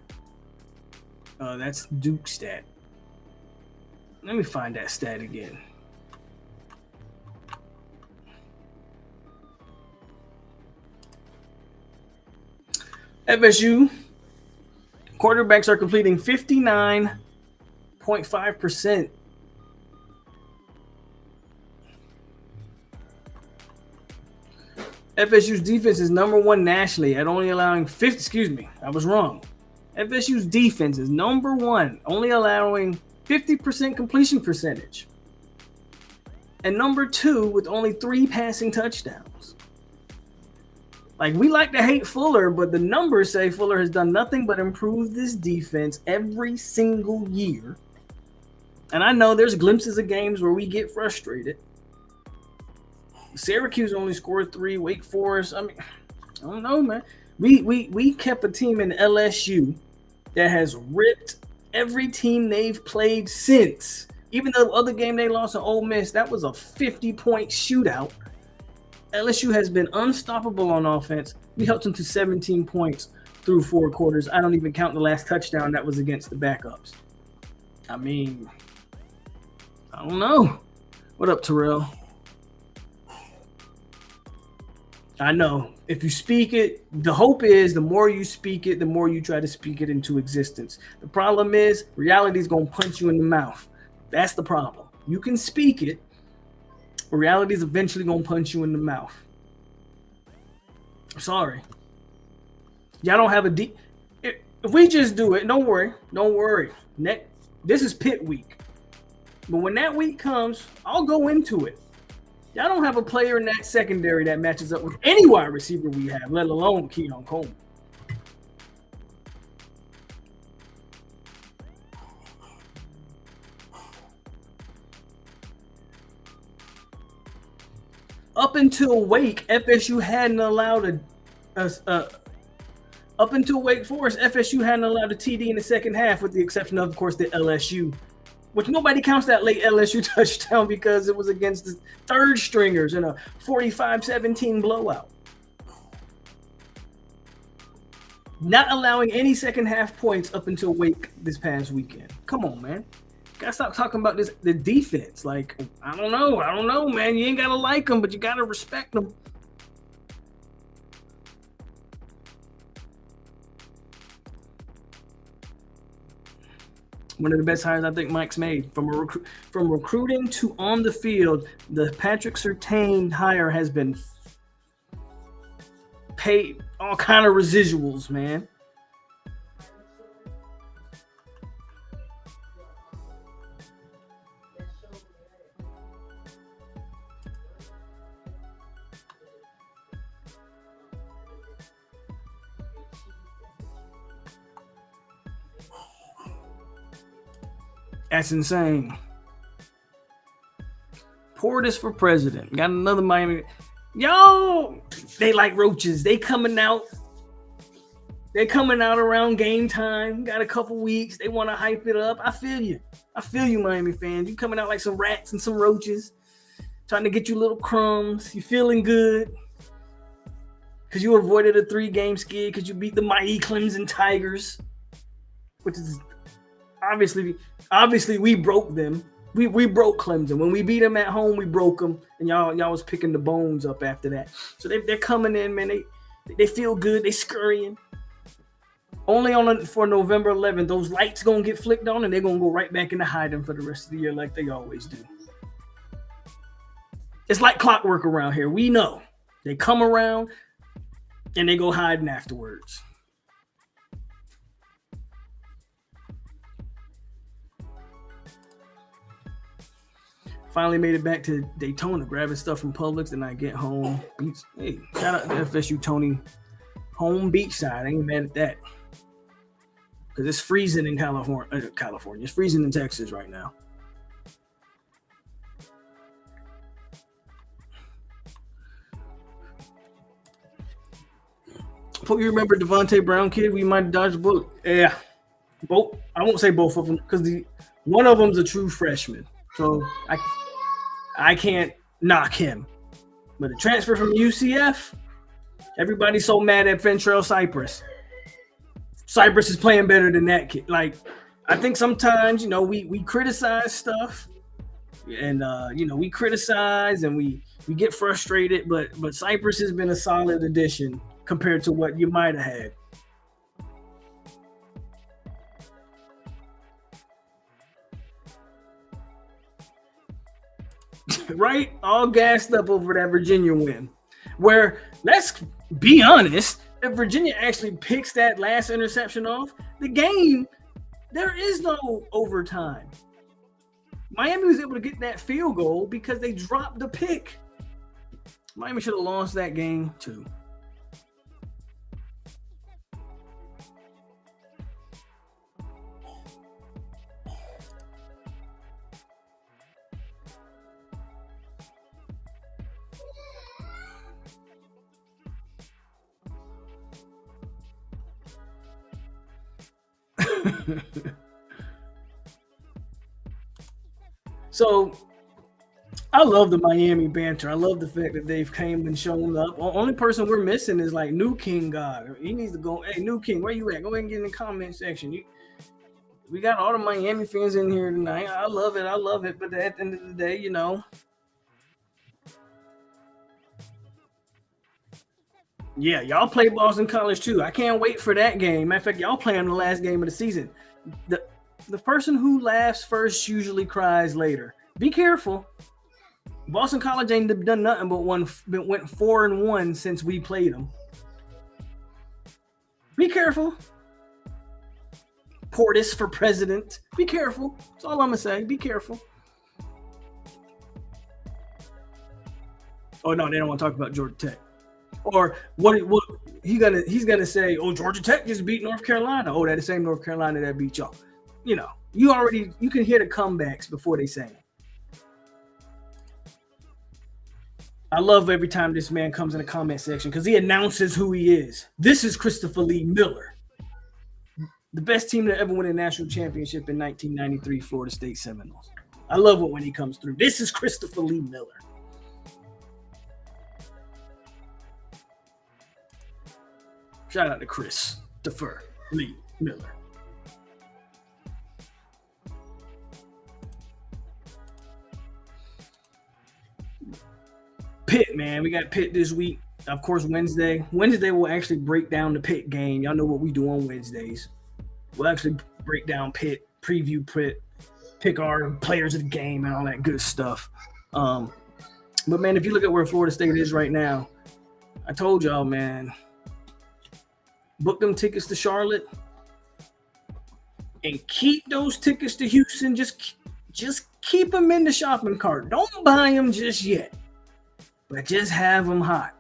That's Duke stat. Let me find that stat again. FSU quarterbacks are completing 59.5%. FSU's defense is number 1 nationally at only allowing 50. Excuse me, I was wrong. FSU's defense is number 1, only allowing 50% completion percentage, and number 2 with only 3 passing touchdowns. Like, we like to hate Fuller, but the numbers say Fuller has done nothing but improve this defense every single year. And I know there's glimpses of games where we get frustrated. Syracuse only scored 3. Wake Forest, I mean, I don't know, man. We kept a team in LSU that has ripped every team they've played since. Even the other game they lost to Ole Miss, that was a 50-point shootout. LSU has been unstoppable on offense. We helped them to 17 points through 4 quarters. I don't even count the last touchdown that was against the backups. I mean, I don't know. What up, Terrell? I know. If you speak it, the hope is the more you speak it, the more you try to speak it into existence. The problem is reality is going to punch you in the mouth. That's the problem. You can speak it, but reality is eventually going to punch you in the mouth. Sorry. Y'all don't have a deep. If we just do it, don't worry. Don't worry. This is pit week. But when that week comes, I'll go into it. Y'all don't have a player in that secondary that matches up with any wide receiver we have, let alone Keon Coleman. Up until Wake, FSU hadn't allowed up until Wake Forest, FSU hadn't allowed a TD in the second half, with the exception of course, the LSU. Which nobody counts that late LSU touchdown because it was against the third stringers in a 45-17 blowout. Not allowing any second half points up until Wake this past weekend. Come on, man. Gotta stop talking about the defense. Like, I don't know, man. You ain't gotta like them, but you gotta respect them. One of the best hires I think Mike's made from recruiting to on the field. The Patrick Surtain hire has been paid all kind of residuals, man. That's insane. Portis for president. Got another Miami. Yo, they like roaches. They coming out. They're coming out around game time. Got a couple weeks. They want to hype it up. I feel you. I feel you, Miami fans. You coming out like some rats and some roaches, trying to get you little crumbs. You feeling good because you avoided a 3-game skid because you beat the mighty Clemson Tigers, which is obviously we broke them. We broke Clemson. When we beat them at home, we broke them, and y'all was picking the bones up after that. So they're coming in, man. They feel good. They scurrying. Only for November 11th, those lights gonna get flicked on, and they're gonna go right back into hiding for the rest of the year, like they always do. It's like clockwork around here. We know they come around and they go hiding afterwards. Finally made it back to Daytona, grabbing stuff from Publix, and I get home. Hey, shout out to FSU Tony, home beachside. I ain't mad at that. Because it's freezing in California. It's freezing in Texas right now. You remember Devontae Brown kid? We might dodge the bullet. Yeah, both. I won't say both of them because one of them's a true freshman, so I can't knock him. But the transfer from UCF, everybody's so mad at Fentrell Cypress. Cypress is playing better than that kid. Like, I think sometimes, we criticize stuff, and we criticize and we get frustrated, but Cypress has been a solid addition compared to what you might have had. Right? All gassed up over that Virginia win. Where, let's be honest, if Virginia actually picks that last interception off, the game, there is no overtime. Miami was able to get that field goal because they dropped the pick. Miami should have lost that game too. So I love the Miami banter. I love the fact that they've came and shown up. Only person we're missing is like New King God. He needs to go. Hey, New King, where you at? Go ahead and get in the comment section. We got all the Miami fans in here tonight. I love it. But at the end of the day, yeah, y'all play Boston College too. I can't wait for that game. Matter of fact, y'all playing the last game of the season. The person who laughs first usually cries later. Be careful. Boston College ain't done nothing but went 4-1 since we played them. Be careful. Portis for president. Be careful. That's all I'm gonna say. Be careful. Oh no, they don't want to talk about Georgia Tech. Or what he's gonna say, oh, Georgia Tech just beat North Carolina. Oh, that's the same North Carolina that beat y'all. You can hear the comebacks before they say it. I love every time this man comes in the comment section because he announces who he is. This is Christopher Lee Miller, the best team to ever win a national championship in 1993, Florida State Seminoles. I love it when he comes through. This is Christopher Lee Miller. Shout out to Christopher Lee Miller. Pitt, man. We got Pitt this week. Of course, Wednesday. Wednesday we'll actually break down the Pitt game. Y'all know what we do on Wednesdays. We'll actually break down Pitt, preview Pitt, pick our players of the game and all that good stuff. But, man, if you look at where Florida State is right now, I told y'all, man, book them tickets to Charlotte and keep those tickets to Houston. Just keep them in the shopping cart. Don't buy them just yet, but just have them hot.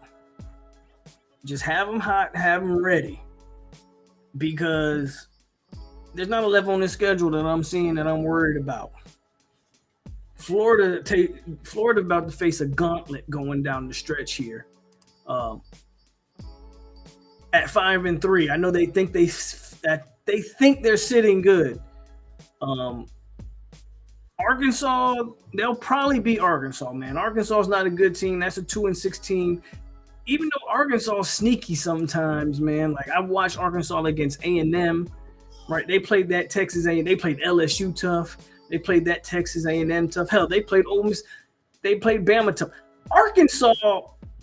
Just have them hot, have them ready, because there's not a level on this schedule that I'm seeing that I'm worried about. Florida about to face a gauntlet going down the stretch here. At 5-3, I know they think they're sitting good. Arkansas, they'll probably beat Arkansas, man. Arkansas is not a good team. That's a 2-6 team. Even though Arkansas is sneaky sometimes, man. Like, I've watched Arkansas against A&M, right? They played that Texas A&M. They played LSU tough. They played that Texas A&M tough. Hell, they played Ole Miss. They played Bama tough. Arkansas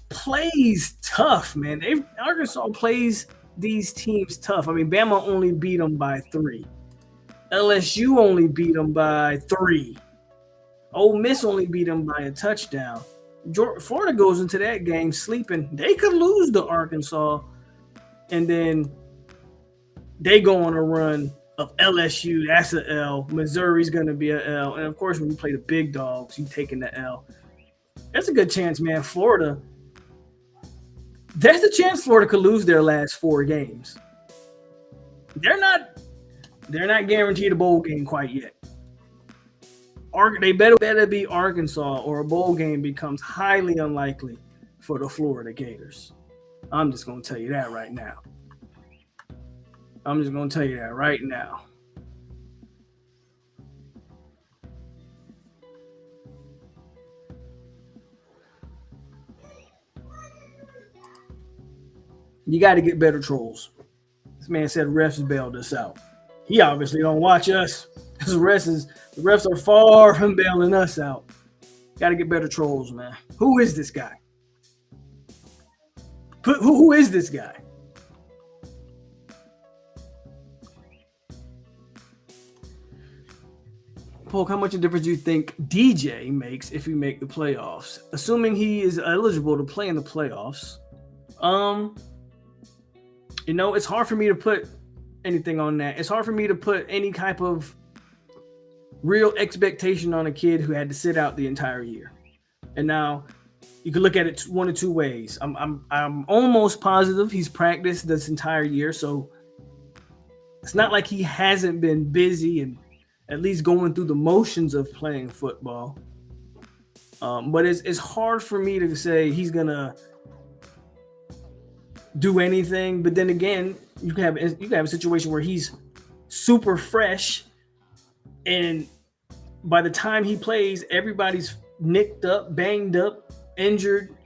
plays tough, man. Arkansas plays these teams tough. I mean, Bama only beat them by 3. LSU only beat them by 3. Ole Miss only beat them by a touchdown. Florida goes into that game sleeping. They could lose to Arkansas, and then they go on a run of LSU. That's an L. Missouri's going to be an L. And, of course, when you play the big dogs, you taking the L. That's a good chance, man. Florida, there's a chance Florida could lose their last 4 games. They're not guaranteed a bowl game quite yet. They better be Arkansas, or a bowl game becomes highly unlikely for the Florida Gators. I'm just going to tell you that right now. I'm just going to tell you that right now. You got to get better trolls. This man said refs bailed us out. He obviously don't watch us. Because the refs are far from bailing us out. Got to get better trolls, man. Who is this guy? Who is this guy? Polk, how much of a difference do you think DJ makes if we make the playoffs? Assuming he is eligible to play in the playoffs. It's hard for me to put anything on that. It's hard for me to put any type of real expectation on a kid who had to sit out the entire year. And now you can look at it one of two ways. I'm almost positive he's practiced this entire year, so it's not like he hasn't been busy and at least going through the motions of playing football. But it's hard for me to say he's gonna do anything. But then again, you can have a situation where he's super fresh, and by the time he plays, everybody's nicked up, banged up, injured.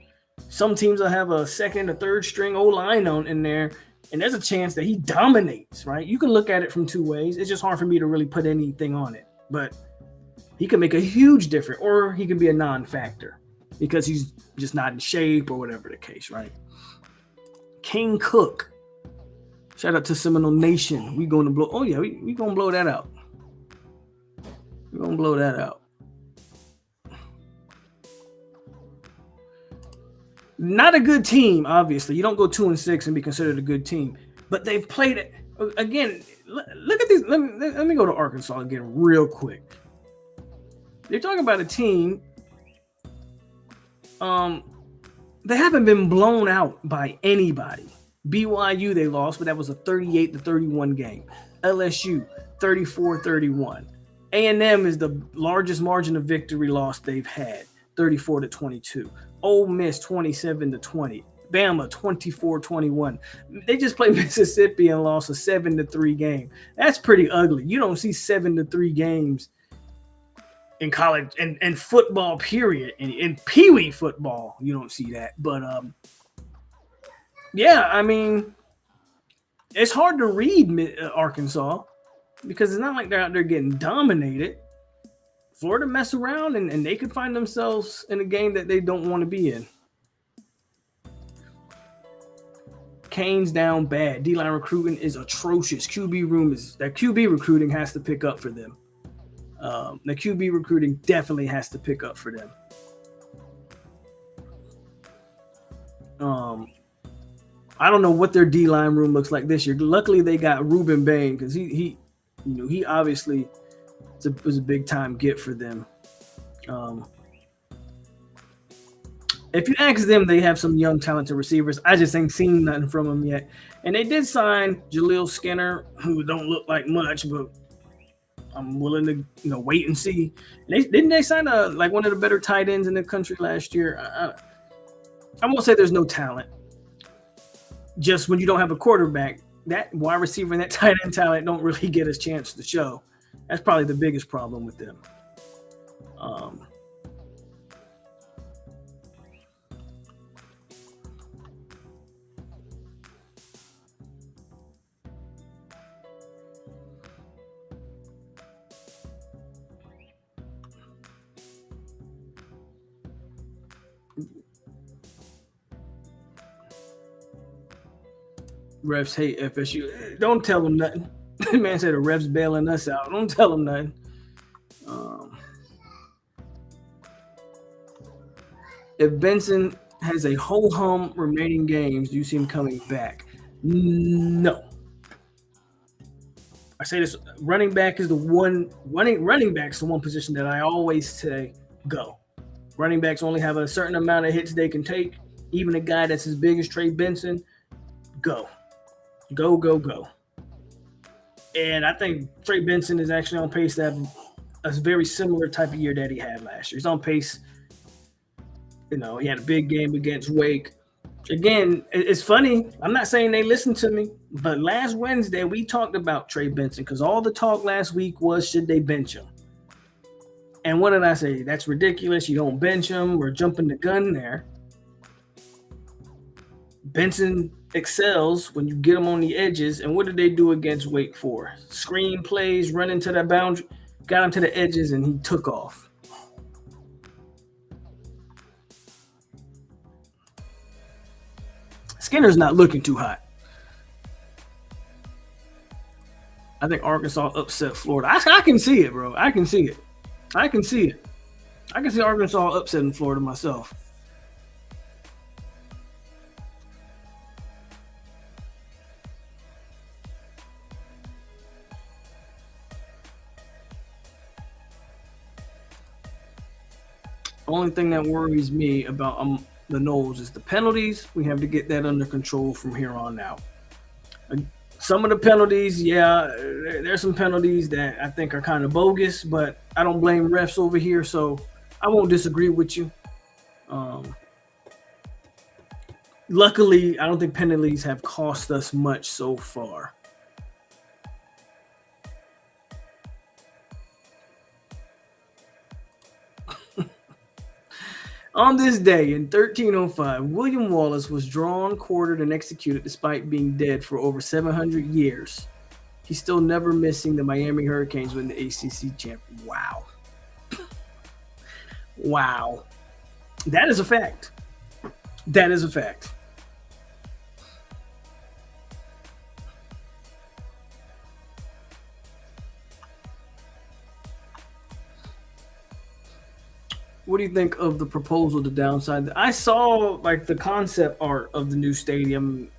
Some teams will have a second or third string O-line in there, and there's a chance that he dominates, right? You can look at it from two ways. It's just hard for me to really put anything on it. But he can make a huge difference, or he can be a non-factor because he's just not in shape or whatever the case, right? King Cook. Shout out to Seminole Nation. We going to blow. Oh, yeah, we going to blow that out. We're going to blow that out. Not a good team, obviously. You don't go 2-6 and be considered a good team. But they've played it. Again, look at these. Let me go to Arkansas again real quick. They're talking about a team. They haven't been blown out by anybody. BYU, they lost, but that was a 38-31 game. LSU, 34-31. A&M is the largest margin of victory loss they've had, 34-22. Ole Miss, 27-20. Bama, 24-21. They just played Mississippi and lost a 7-3 game. That's pretty ugly. You don't see 7-3 games in college and football, period. In Pee-wee football, you don't see that. But, yeah, I mean, it's hard to read Arkansas because it's not like they're out there getting dominated. Florida mess around and they could find themselves in a game that they don't want to be in. Kane's down bad. D-line recruiting is atrocious. QB recruiting has to pick up for them. The QB recruiting definitely has to pick up for them. I don't know what their D-line room looks like this year. Luckily, they got Ruben Bain because he obviously was a big time get for them. If you ask them, they have some young talented receivers. I just ain't seen nothing from them yet. And they did sign Jaleel Skinner, who don't look like much, but I'm willing to wait and see. Didn't they sign one of the better tight ends in the country last year? I won't say there's no talent. Just when you don't have a quarterback, that wide receiver and that tight end talent don't really get a chance to show. That's probably the biggest problem with them. Refs hate FSU. Don't tell them nothing. The man said the refs bailing us out. Don't tell them nothing. If Benson has a whole hum remaining games, do you see him coming back? No. I say this: running back is the one. Running back's the one position that I always say go. Running backs only have a certain amount of hits they can take. Even a guy that's as big as Trey Benson, go. Go. And I think Trey Benson is actually on pace to have a very similar type of year that he had last year. He's on pace. He had a big game against Wake. Again, it's funny. I'm not saying they listened to me, but last Wednesday we talked about Trey Benson because all the talk last week was should they bench him? And what did I say? That's ridiculous. You don't bench him. We're jumping the gun there. Benson excels when you get him on the edges. And what did they do against Wake Forest? Screen plays, run into that boundary, got him to the edges, and he took off. Skinner's not looking too hot. I think Arkansas upset Florida. I can see it, bro. I can see it. I can see it. I can see Arkansas upsetting Florida myself. Only thing that worries me about the Noles is the penalties. We have to get that under control from here on out. Some of the penalties, yeah, there's some penalties that I think are kind of bogus, but I don't blame refs over here, so I won't disagree with you. Luckily, I don't think penalties have cost us much so far. On this day in 1305, William Wallace was drawn, quartered, and executed despite being dead for over 700 years. He's still never missing the Miami Hurricanes win the ACC champion. Wow. Wow. That is a fact. That is a fact. What do you think of the proposal to downside? I saw like the concept art of the new stadium.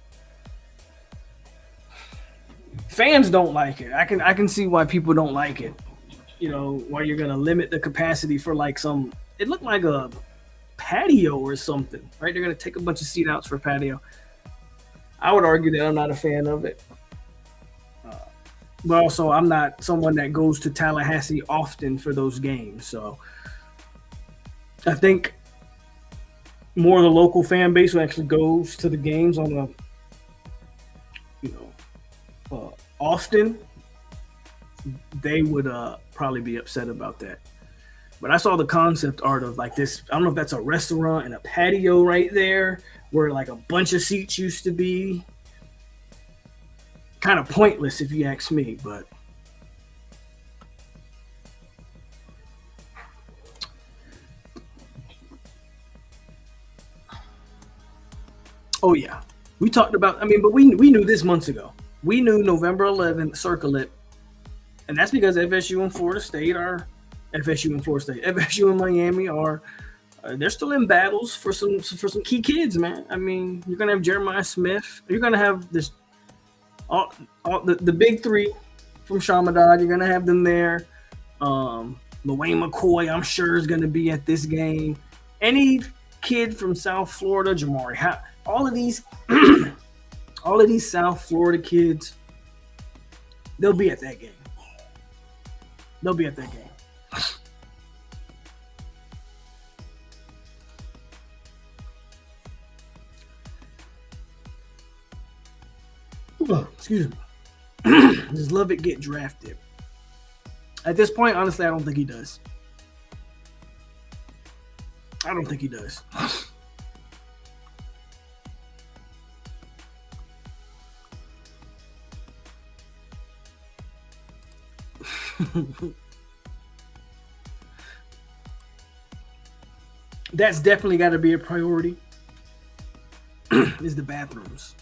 Fans don't like it. I can see why people don't like it. You know, why you're gonna limit the capacity for like some. It looked like a patio or something, right? They're gonna take a bunch of seat outs for patio. I would argue that I'm not a fan of it. But also, I'm not someone that goes to Tallahassee often for those games, so. I think more of the local fan base who actually goes to the games on a, often, they would probably be upset about that. But I saw the concept art of like this. I don't know if that's a restaurant and a patio right there where like a bunch of seats used to be. Kind of pointless if you ask me, but. Oh yeah, we talked about. I mean, but we knew this months ago. We knew November 11th, circle it, and that's because FSU and Florida State are FSU and Miami are. They're still in battles for some key kids, man. I mean, you're gonna have Jeremiah Smith. You're gonna have this all the big three from Shamadad. You're gonna have them there. Lawayne McCoy, I'm sure, is gonna be at this game. Any kid from South Florida, Jamari. All of these South Florida kids, they'll be at that game. They'll be at that game. Excuse me. Does Lovett get drafted? At this point, honestly, I don't think he does. I don't think he does. That's definitely got to be a priority. Is the bathrooms.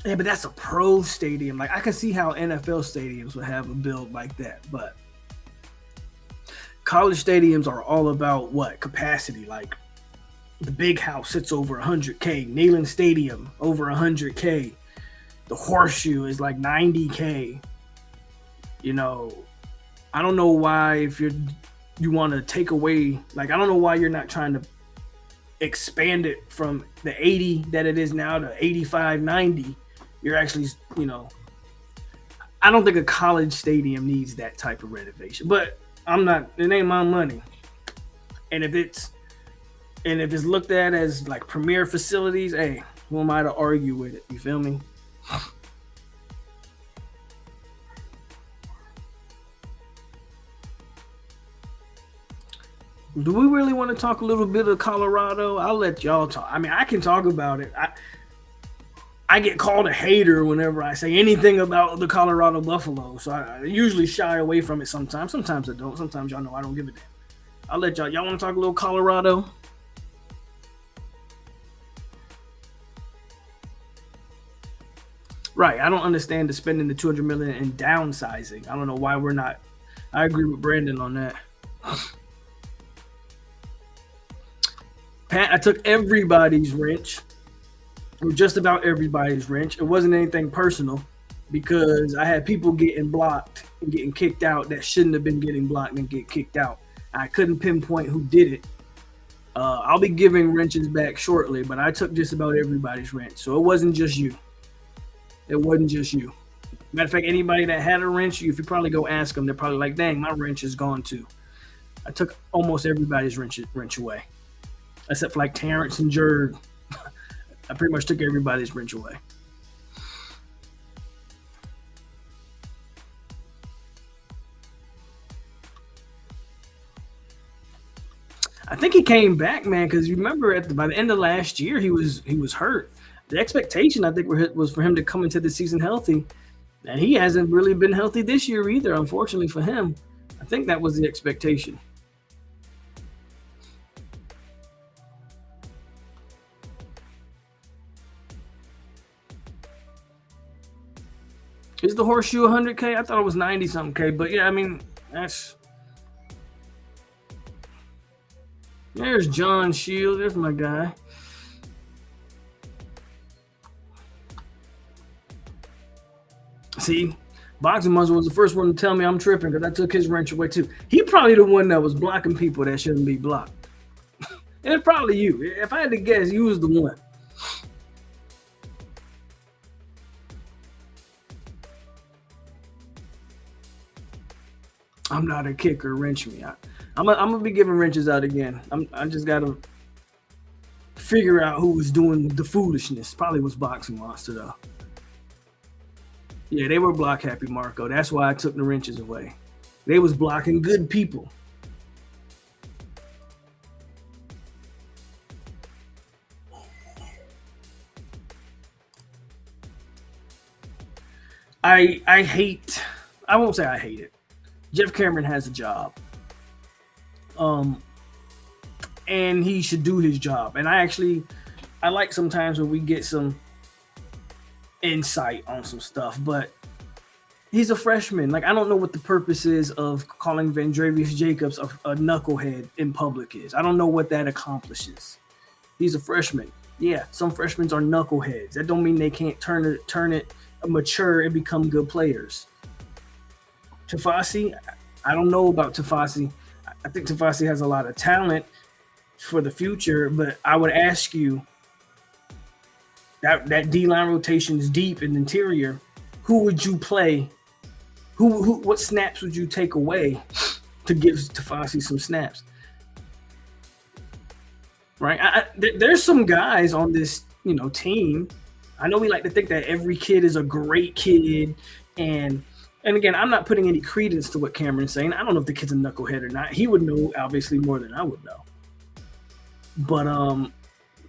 Yeah, but that's a pro stadium. Like I can see how NFL stadiums would have a build like that, but college stadiums are all about what? Capacity. Like the Big House sits over 100K. Neyland Stadium over 100K. The Horseshoe is like 90K. You know, I don't know why if you want to take away, like I don't know why you're not trying to expand it from the 80 that it is now to 85, 90. You're actually, I don't think a college stadium needs that type of renovation. But it ain't my money. And if it's looked at as like premier facilities, hey, who am I to argue with it? You feel me? Do we really want to talk a little bit of Colorado? I'll let y'all talk. I mean, I can talk about it. I get called a hater whenever I say anything about the Colorado Buffalo, so I usually shy away from it sometimes. Sometimes I don't. Sometimes y'all know I don't give a damn. I'll let y'all. Y'all want to talk a little Colorado? Right. I don't understand the spending the $200 million and downsizing. I don't know why we're not. I agree with Brandon on that. Pat, I took everybody's wrench, or just about everybody's wrench. It wasn't anything personal because I had people getting blocked and getting kicked out that shouldn't have been getting blocked and get kicked out. I couldn't pinpoint who did it. I'll be giving wrenches back shortly, but I took just about everybody's wrench. So it wasn't just you. It wasn't just you. Matter of fact, anybody that had a wrench, if you probably go ask them, they're probably like, dang, my wrench is gone too. I took almost everybody's wrench away. Except for like Terrence and Jerd. I pretty much took everybody's wrench away. I think he came back, man, because you remember by the end of last year he was hurt. The expectation, I think, was for him to come into the season healthy, and he hasn't really been healthy this year either, unfortunately for him. I think that was the expectation. Is the horseshoe 100K? I thought it was 90 something K, but yeah, I mean, there's John Shield. There's my guy. See, Boxing Muscle was the first one to tell me I'm tripping because I took his wrench away too. He probably the one that was blocking people that shouldn't be blocked. And it's probably you. If I had to guess, you was the one. I'm not a kicker. Wrench me. I'm gonna be giving wrenches out again. I just gotta figure out who was doing the foolishness. Probably was Boxing Monster though. Yeah, they were block happy, Marco. That's why I took the wrenches away. They was blocking good people. I won't say I hate it. Jeff Cameron has a job. And he should do his job. And I like sometimes when we get some insight on some stuff, but he's a freshman. Like, I don't know what the purpose is of calling Vandrevius Jacobs a knucklehead in public is. I don't know what that accomplishes. He's a freshman. Yeah, some freshmen are knuckleheads. That don't mean they can't turn it mature and become good players. Tafasi, I don't know about Tafasi. I think Tafasi has a lot of talent for the future, but I would ask you, that D-line rotation is deep in the interior. Who would you play? What snaps would you take away to give Tafasi some snaps? Right? There's some guys on this, team. I know we like to think that every kid is a great kid, and again, I'm not putting any credence to what Cameron's saying. I don't know if the kid's a knucklehead or not. He would know obviously more than I would know. But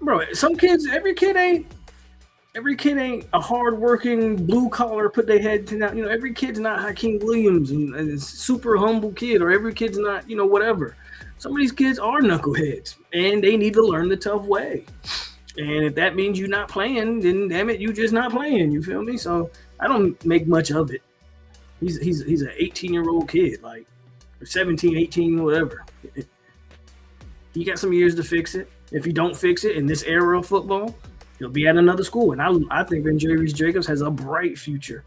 bro, every kid ain't a hardworking blue collar, put their head down. Every kid's not Hakeem Williams and a super humble kid, or every kid's not, whatever. Some of these kids are knuckleheads, and they need to learn the tough way. And if that means you're not playing, then damn it, you just not playing. You feel me? So I don't make much of it. He's an 18-year-old kid, like, or 17, 18, whatever. He got some years to fix it. If he don't fix it in this era of football, he'll be at another school. And I think Vandrevius Jacobs has a bright future.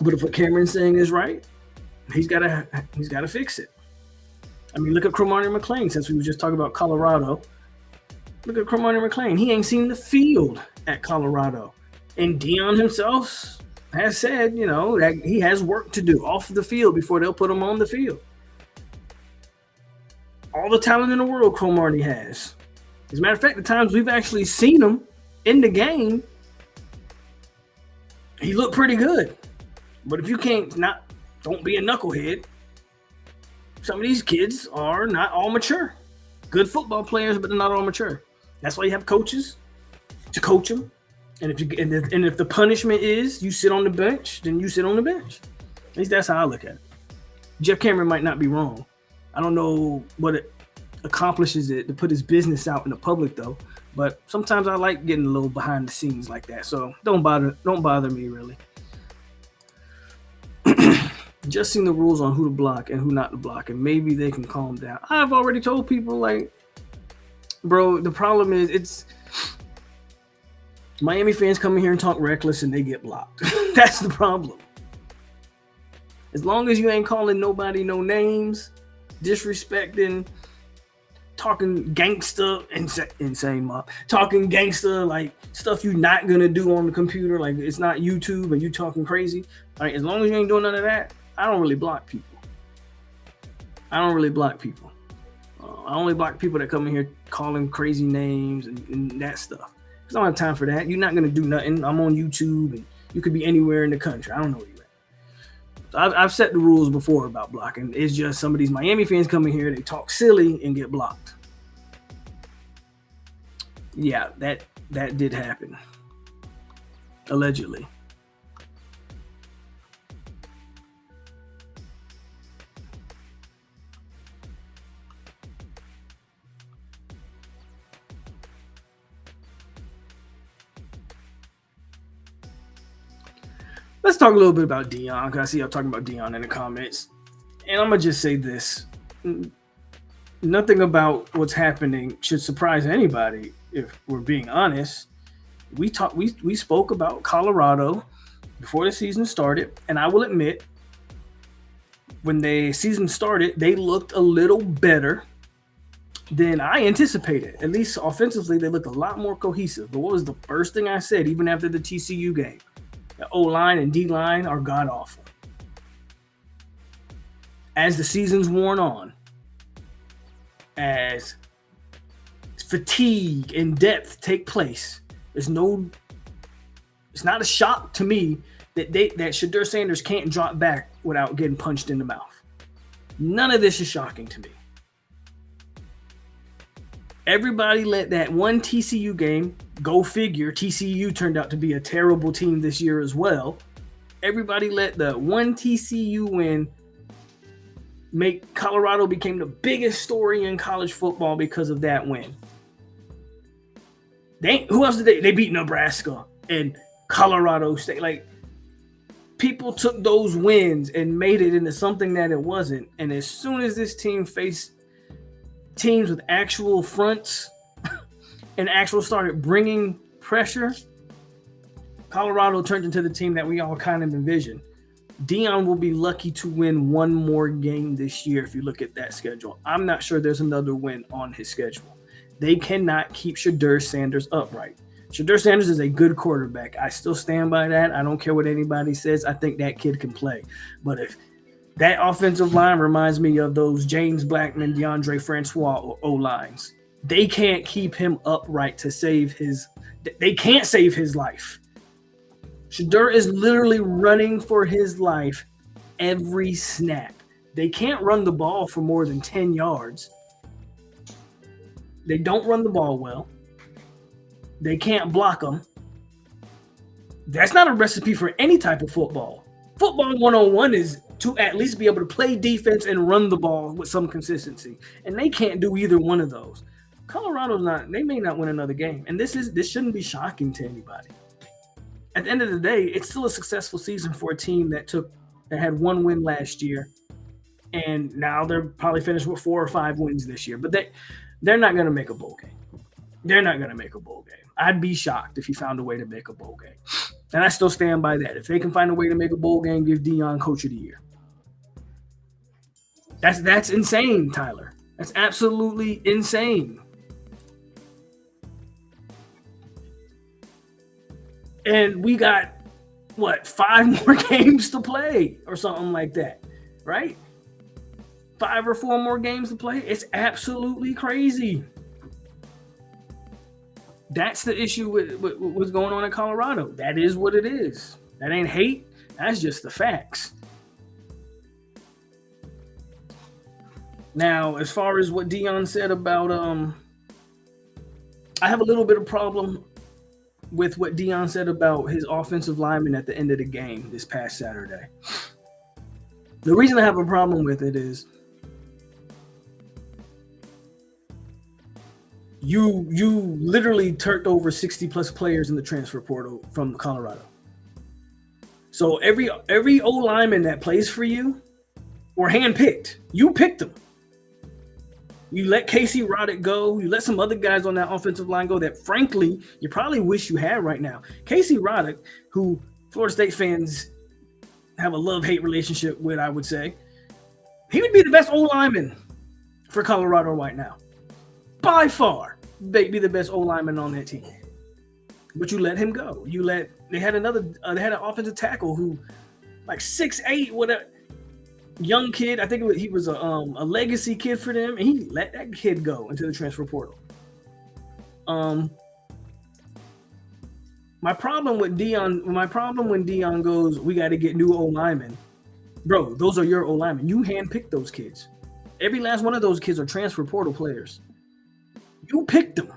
But if what Cameron's saying is right, he's gotta fix it. I mean, look at Cromartie McClain, since we were just talking about Colorado. Look at Cromartie McClain. He ain't seen the field at Colorado. And Dion himself has said, that he has work to do off the field before they'll put him on the field. all the talent in the world Cromartie has. As a matter of fact, the times we've actually seen him in the game, he looked pretty good. But if you don't be a knucklehead. Some of these kids are not all mature. Good football players, but they're not all mature. That's why you have coaches to coach them. And if the punishment is you sit on the bench, then you sit on the bench. At least that's how I look at it. Jeff Cameron might not be wrong. I don't know what it accomplishes it to put his business out in the public though. But sometimes I like getting a little behind the scenes like that. So don't bother me really. Just seen the rules on who to block and who not to block, and maybe they can calm down. I've already told people, like, bro, the problem is it's Miami fans come in here and talk reckless and they get blocked. That's the problem. As long as you ain't calling nobody no names, disrespecting, talking gangster, insane mob, talking gangster, like stuff you're not gonna do on the computer, like it's not YouTube and you talking crazy. All right, as long as you ain't doing none of that, I don't really block people. I only block people that come in here calling crazy names and that stuff. Because I don't have time for that. You're not going to do nothing. I'm on YouTube and you could be anywhere in the country. I don't know where you're at. So I've set the rules before about blocking. It's just some of these Miami fans come in here, they talk silly and get blocked. Yeah, that did happen. Allegedly. Let's talk a little bit about Deion, because I see y'all talking about Deion in the comments. And I'm going to just say this. Nothing about what's happening should surprise anybody, if we're being honest. We spoke about Colorado before the season started, and I will admit, when the season started, they looked a little better than I anticipated. At least offensively, they looked a lot more cohesive. But what was the first thing I said, even after the TCU game? The O-line and D-line are god-awful. As the season's worn on, as fatigue and depth take place, it's not a shock to me that Shedeur Sanders can't drop back without getting punched in the mouth. None of this is shocking to me. Everybody let that one TCU game go figure. TCU turned out to be a terrible team this year as well. Everybody let the one TCU win make Colorado became the biggest story in college football because of that win. Who else did they beat? Nebraska and Colorado State. Like, people took those wins and made it into something that it wasn't. And as soon as this team faced teams with actual fronts and started bringing pressure, Colorado turned into the team that we all kind of envisioned. Deion will be lucky to win one more game this year if you look at that schedule. I'm not sure there's another win on his schedule. They cannot keep Shedeur Sanders upright. Shedeur Sanders is a good quarterback. I still stand by that. I don't care what anybody says. I think that kid can play. But if that offensive line reminds me of those James Blackman, DeAndre Francois O-lines. They can't keep him upright to save his – they can't save his life. Shedeur is literally running for his life every snap. They can't run the ball for more than 10 yards. They don't run the ball well. They can't block them. That's not a recipe for any type of football. Football 101 is to at least be able to play defense and run the ball with some consistency. And they can't do either one of those. Colorado's they may not win another game. And this shouldn't be shocking to anybody. At the end of the day, it's still a successful season for a team that had one win last year. And now they're probably finished with 4 or 5 wins this year. But they're not going to make a bowl game. They're not going to make a bowl game. I'd be shocked if he found a way to make a bowl game. And I still stand by that. If they can find a way to make a bowl game, give Deion Coach of the Year. That's insane, Tyler. That's absolutely insane. And we got, 5 more games to play or something like that, right? 5 or 4 more games to play. It's absolutely crazy. That's the issue with what's going on in Colorado. That is what it is. That ain't hate. That's just the facts. Now, as far as what Dion said about, I have a little bit of problem with what Dion said about his offensive lineman at the end of the game this past Saturday. The reason I have a problem with it is you literally turned over 60 plus players in the transfer portal from Colorado. So every O lineman that plays for you were handpicked. You picked them. You let Casey Roddick go. You let some other guys on that offensive line go that, frankly, you probably wish you had right now. Casey Roddick, who Florida State fans have a love-hate relationship with, I would say, he would be the best O-lineman for Colorado right now. By far, they'd be the best O-lineman on that team. But you let him go. They had an offensive tackle who, like 6'8", whatever. Young kid, I think he was a legacy kid for them, and he let that kid go into the transfer portal. My problem when Dion goes, we got to get new O-linemen. Bro, those are your O-linemen. You handpicked those kids. Every last one of those kids are transfer portal players. You picked them.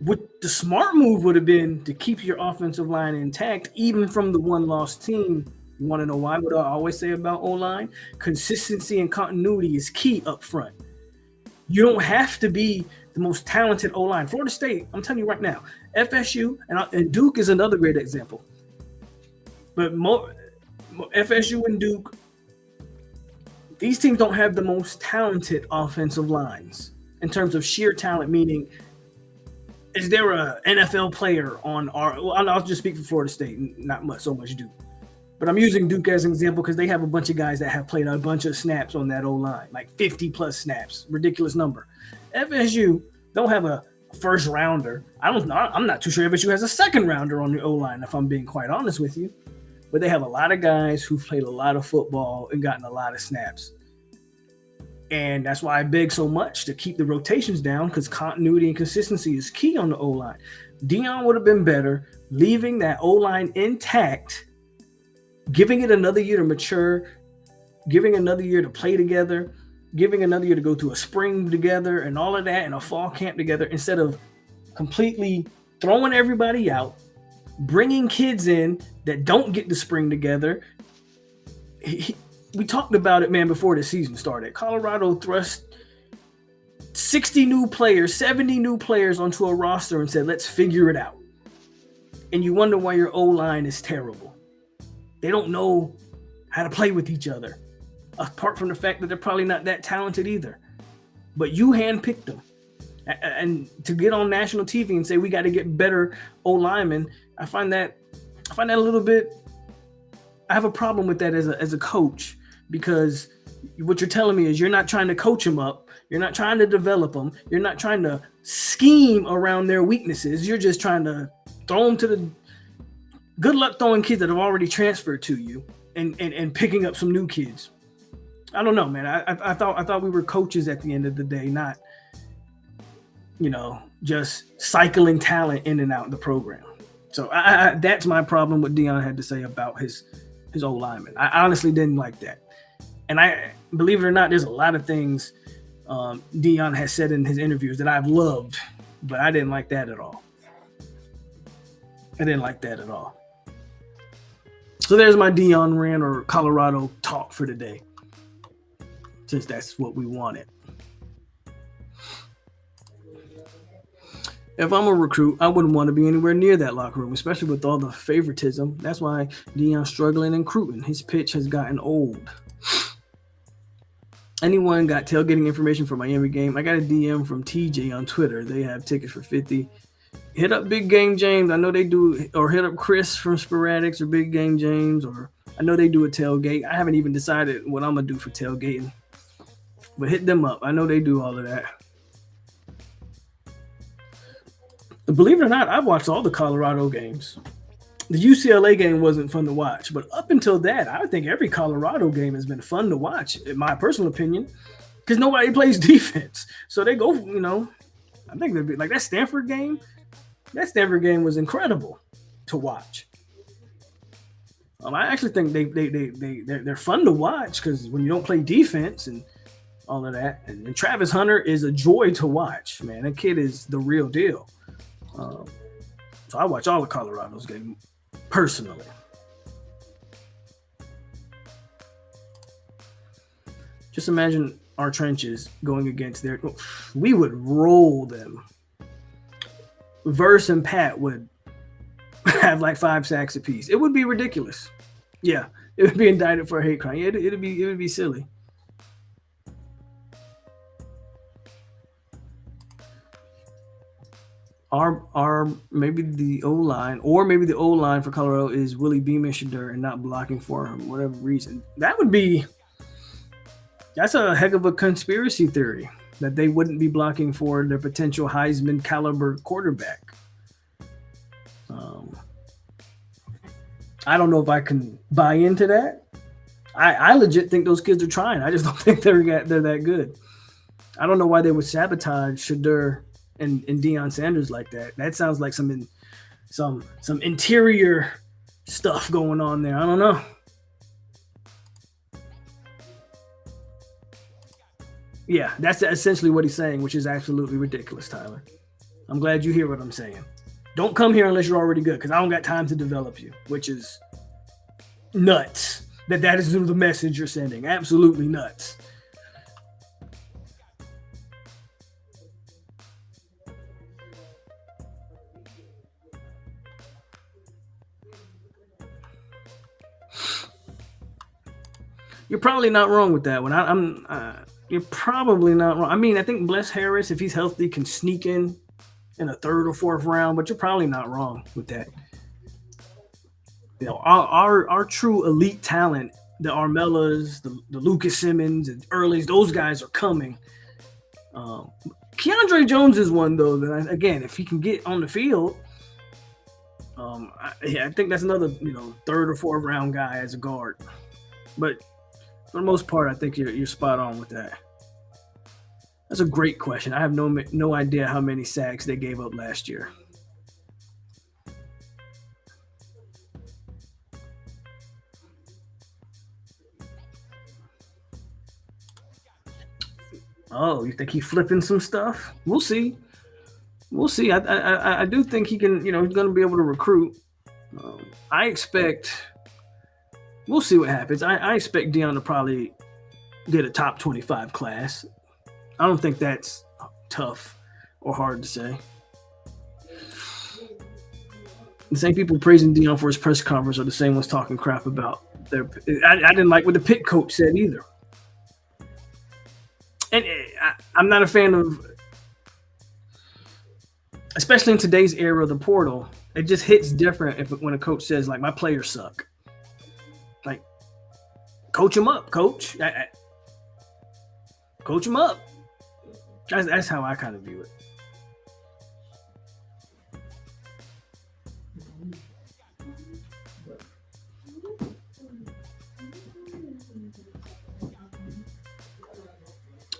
What the smart move would have been to keep your offensive line intact, even from the one lost team. You want to know why? What I always say about O-line? Consistency and continuity is key up front. You don't have to be the most talented O-line. Florida State, I'm telling you right now, FSU and Duke is another great example. But FSU and Duke, these teams don't have the most talented offensive lines in terms of sheer talent, meaning is there a NFL player on our – well, I'll just speak for Florida State, not so much Duke. But I'm using Duke as an example because they have a bunch of guys that have played a bunch of snaps on that O-line, like 50-plus snaps, ridiculous number. FSU don't have a first-rounder. I'm not too sure FSU has a second-rounder on the O-line, if I'm being quite honest with you. But they have a lot of guys who've played a lot of football and gotten a lot of snaps. And that's why I beg so much to keep the rotations down, because continuity and consistency is key on the O-line. Dion would have been better leaving that O-line intact, giving it another year to mature, giving another year to play together, giving another year to go to a spring together and all of that and a fall camp together, instead of completely throwing everybody out, bringing kids in that don't get the spring together. We talked about it, man, before the season started. Colorado thrust 60 new players, 70 new players onto a roster and said, let's figure it out. And you wonder why your O-line is terrible. They don't know how to play with each other, apart from the fact that they're probably not that talented either. But you handpicked them. And to get on national TV and say we got to get better O-linemen, I find that a little bit. I have a problem with that as a coach, because what you're telling me is you're not trying to coach them up, you're not trying to develop them, you're not trying to scheme around their weaknesses. You're just trying to throw them to the. Good luck throwing kids that have already transferred to you and picking up some new kids. I don't know, man. I thought we were coaches at the end of the day, not, just cycling talent in and out of the program. So that's my problem with Dion had to say about his O-lineman. I honestly didn't like that. And I believe it or not, there's a lot of things Dion has said in his interviews that I've loved, but I didn't like that at all. So there's my Dion rant or Colorado talk for today, since that's what we wanted. If I'm a recruit, I wouldn't want to be anywhere near that locker room, especially with all the favoritism. That's why Dion's struggling in recruiting. His pitch has gotten old. Anyone got tailgating information for Miami game? I got a DM from TJ on Twitter. They have tickets for $50. Hit up Big Game James. I know they do, or hit up Chris from Sporadics or Big Game James, or I know they do a tailgate. I haven't even decided what I'm going to do for tailgating, but hit them up. I know they do all of that. Believe it or not, I've watched all the Colorado games. The UCLA game wasn't fun to watch, but up until that, I think every Colorado game has been fun to watch, in my personal opinion, because nobody plays defense. So they go, I think they'd be like that Stanford game. That Stanford game was incredible to watch. I actually think they're fun to watch because when you don't play defense and all of that, and Travis Hunter is a joy to watch. Man, that kid is the real deal. So I watch all of Colorado's games personally. Just imagine our trenches going against their. We would roll them. Verse and Pat would have like 5 sacks apiece. It would be ridiculous. Yeah, it would be indicted for a hate crime. Yeah, it would be silly. Our maybe the O line, or maybe the O line for Colorado is Willie Beamish and not blocking for him, whatever reason. That's a heck of a conspiracy theory that they wouldn't be blocking for their potential Heisman caliber quarterback. I don't know if I can buy into that. I legit think those kids are trying. I just don't think they're that good. I don't know why they would sabotage Shedeur and Deion Sanders like that. That sounds like some interior stuff going on there. I don't know. Yeah, that's essentially what he's saying, which is absolutely ridiculous, Tyler. I'm glad you hear what I'm saying. Don't come here unless you're already good, because I don't got time to develop you, which is nuts. That is the message you're sending. Absolutely nuts. You're probably not wrong with that one. You're probably not wrong. I mean, I think Bless Harris, if he's healthy, can sneak in a 3rd or 4th round, but you're probably not wrong with that. Our true elite talent, the Armellas, the Lucas Simmons, and Earlys, those guys are coming. Keandre Jones is one, though, that, again, if he can get on the field, I think that's another 3rd or 4th round guy as a guard. But for the most part, I think you're spot on with that. That's a great question. I have no idea how many sacks they gave up last year. Oh, you think he's flipping some stuff? We'll see. We'll see. I do think he can. He's going to be able to recruit. I expect. We'll see what happens. I expect Deion to probably get a top 25 class. I don't think that's tough or hard to say. The same people praising Deion for his press conference are the same ones talking crap about their. I didn't like what the Pitt coach said either. And I'm not a fan of, especially in today's era of the portal, it just hits different when a coach says, like, my players suck. Like, coach them up, coach. Coach them up. That's how I kind of view it.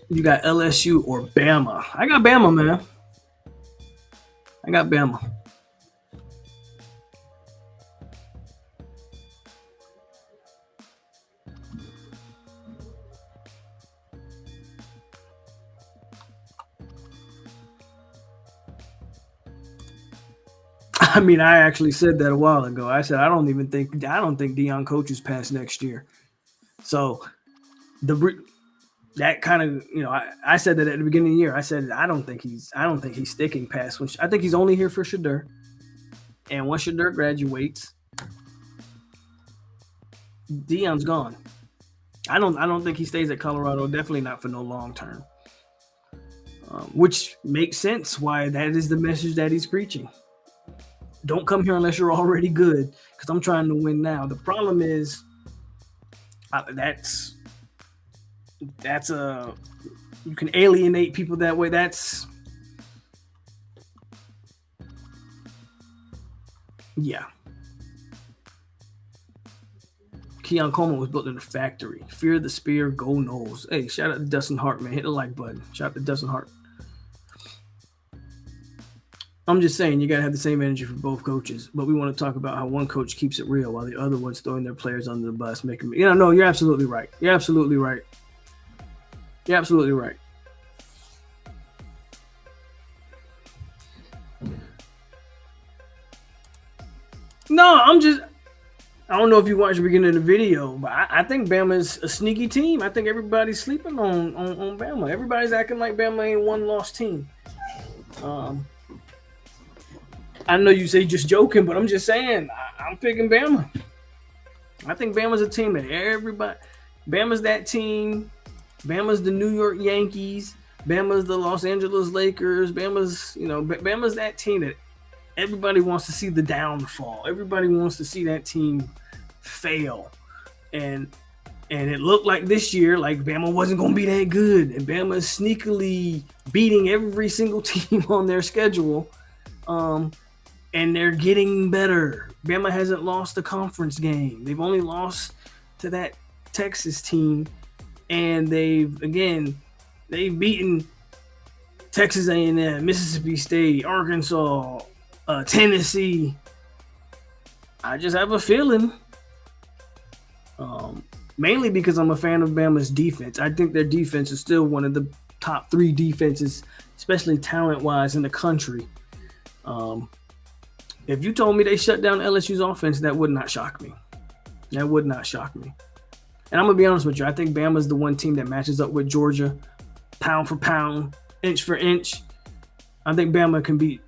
You got LSU or Bama. I got Bama, man. I got Bama. I mean, I actually said that a while ago. I said I don't think Deion coaches past next year. So that kind of, I said that at the beginning of the year. I said I don't think he's sticking past. I think he's only here for Shedeur. And once Shedeur graduates, Deion's gone. I don't think he stays at Colorado. Definitely not for no long term. Which makes sense why that is the message that he's preaching. Don't come here unless you're already good, because I'm trying to win now. The problem is that's you can alienate people that way. Yeah. Keon Coleman was built in a factory. Fear the spear, go Knowles. Hey, shout out to Dustin Hart, man. Hit the like button. Shout out to Dustin Hart. I'm just saying you gotta have the same energy for both coaches, but we want to talk about how one coach keeps it real while the other one's throwing their players under the bus, making me. No, you're absolutely right. You're absolutely right. You're absolutely right. No, I don't know if you watched the beginning of the video, but I think Bama's a sneaky team. I think everybody's sleeping on Bama. Everybody's acting like Bama ain't one loss team. I know you say just joking, but I'm just saying I'm picking Bama. I think Bama's a team that everybody. Bama's that team. Bama's the New York Yankees. Bama's the Los Angeles Lakers. Bama's that team that everybody wants to see the downfall. Everybody wants to see that team fail. And it looked like this year, like Bama wasn't going to be that good. And Bama is sneakily beating every single team on their schedule. And they're getting better. Bama hasn't lost a conference game. They've only lost to that Texas team. And they've beaten Texas A&M, Mississippi State, Arkansas, Tennessee. I just have a feeling, mainly because I'm a fan of Bama's defense. I think their defense is still one of the top 3 defenses, especially talent-wise, in the country. If you told me they shut down LSU's offense, that would not shock me. That would not shock me. And I'm going to be honest with you. I think Bama's the one team that matches up with Georgia, pound for pound, inch for inch. I think Bama can beat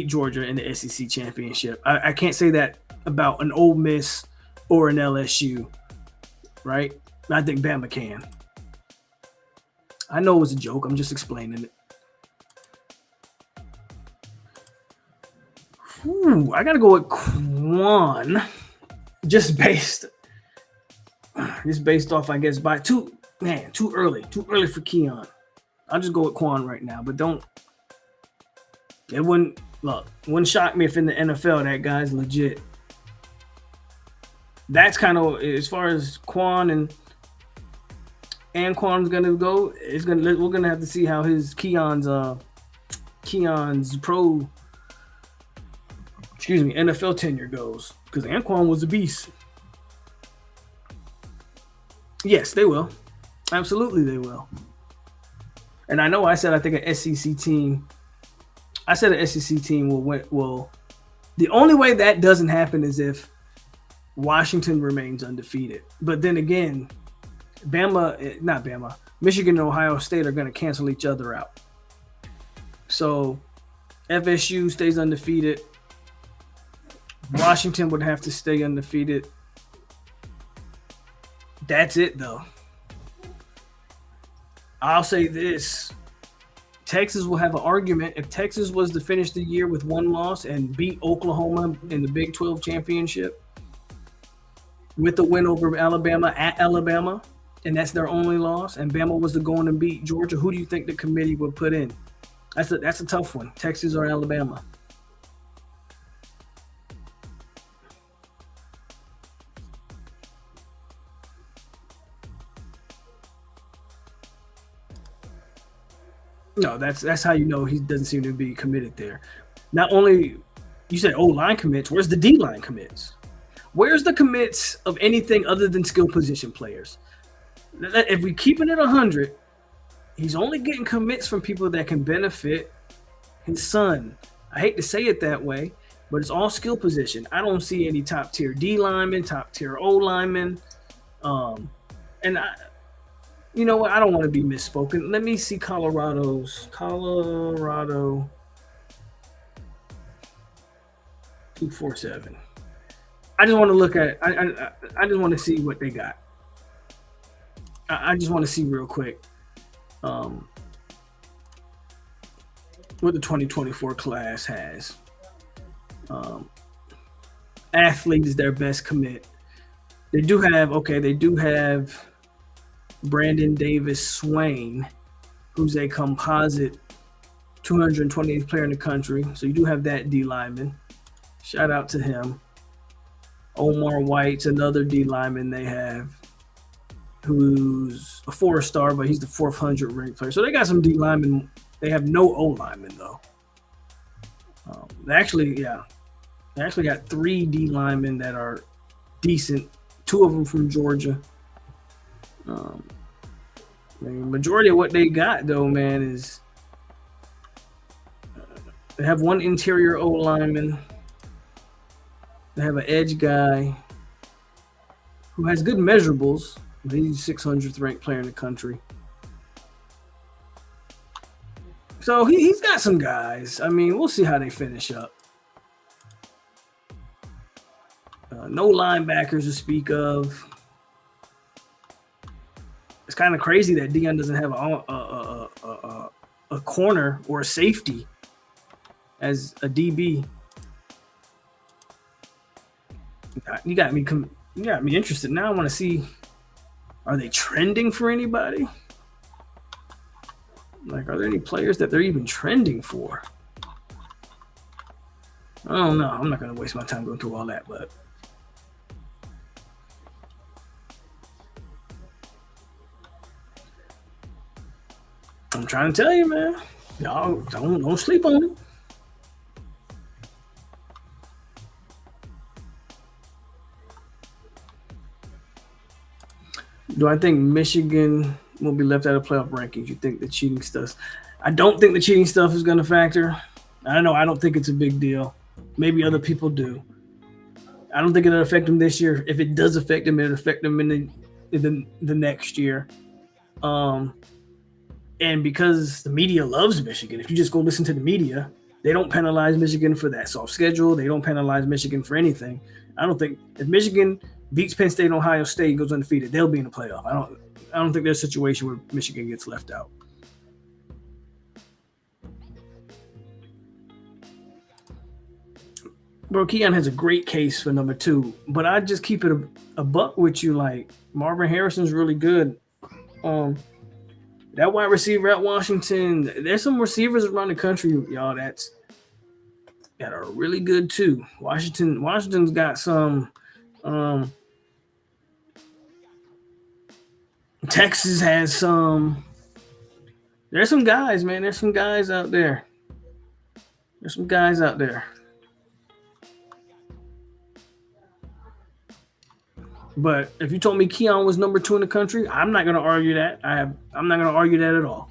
Georgia in the SEC championship. I can't say that about an Ole Miss or an LSU, right? I think Bama can. I know it was a joke. I'm just explaining it. I got to go with Quan, just based off, I guess, by too early for Keon. I'll just go with Quan right now, but it wouldn't shock me if in the NFL that guy's legit. That's kind of as far as Quan and Quan's gonna go. We're gonna have to see how his Keon's NFL tenure goes, because Anquan was a beast. Yes, they will. Absolutely, they will. And I know I think an SEC team. I said an SEC team will. The only way that doesn't happen is if Washington remains undefeated. But then again, Michigan and Ohio State are going to cancel each other out. So FSU stays undefeated. Washington would have to stay undefeated. That's it, though. I'll say this. Texas will have an argument. If Texas was to finish the year with 1 loss and beat Oklahoma in the Big 12 championship with the win over Alabama at Alabama, and that's their only loss, and Bama was to go in and beat Georgia, who do you think the committee would put in? That's a tough one. Texas or Alabama? No, that's how you know he doesn't seem to be committed there. Not only you said O-line commits, where's the D-line commits? Where's the commits of anything other than skill position players? If we keeping it 100, he's only getting commits from people that can benefit his son. I hate to say it that way, but it's all skill position. I don't see any top tier D linemen, top tier O linemen, you know what? I don't want to be misspoken. Let me see Colorado 247. I just want to look at. I just want to see what they got. I just want to see real quick what the 2024 class has. Athlete is their best commit. They do have Brandon Davis Swain, who's a composite 228th player in the country. So you do have that D lineman. Shout out to him. Omar White's another D lineman they have, who's a 4-star, but he's the 400 ranked player. So they got some D linemen. They have no O linemen though. They actually got 3 D linemen that are decent. 2 of them from Georgia. The majority of what they got though, man, is they have 1 interior O lineman. They have an edge guy who has good measurables. He's 600th ranked player in the country. So he's got some guys. I mean, we'll see how they finish up. No linebackers to speak of. It's kind of crazy that Deion doesn't have a corner or a safety as a DB. You got me interested. Now I want to see, are they trending for anybody? Like, are there any players that they're even trending for? I don't know. I'm not going to waste my time going through all that, but I'm trying to tell you, man. Y'all don't sleep on it. Do I think Michigan will be left out of playoff rankings? You think the cheating stuff? I don't think the cheating stuff is going to factor. I don't know. I don't think it's a big deal. Maybe other people do. I don't think it'll affect them this year. If it does affect them, it'll affect them in the next year. And because the media loves Michigan, if you just go listen to the media, they don't penalize Michigan for that soft schedule. They don't penalize Michigan for anything. I don't think if Michigan beats Penn State and Ohio State, goes undefeated, they'll be in the playoff. I don't think there's a situation where Michigan gets left out. Bro, Keon has a great case for number 2, but I just keep it a buck with you. Like, Marvin Harrison's really good. That wide receiver at Washington, there's some receivers around the country, y'all, that are really good too. Washington's got some. Texas has some. There's some guys, man. There's some guys out there. But if you told me Keon was number 2 in the country, I'm not going to argue that. I'm not going to argue that at all.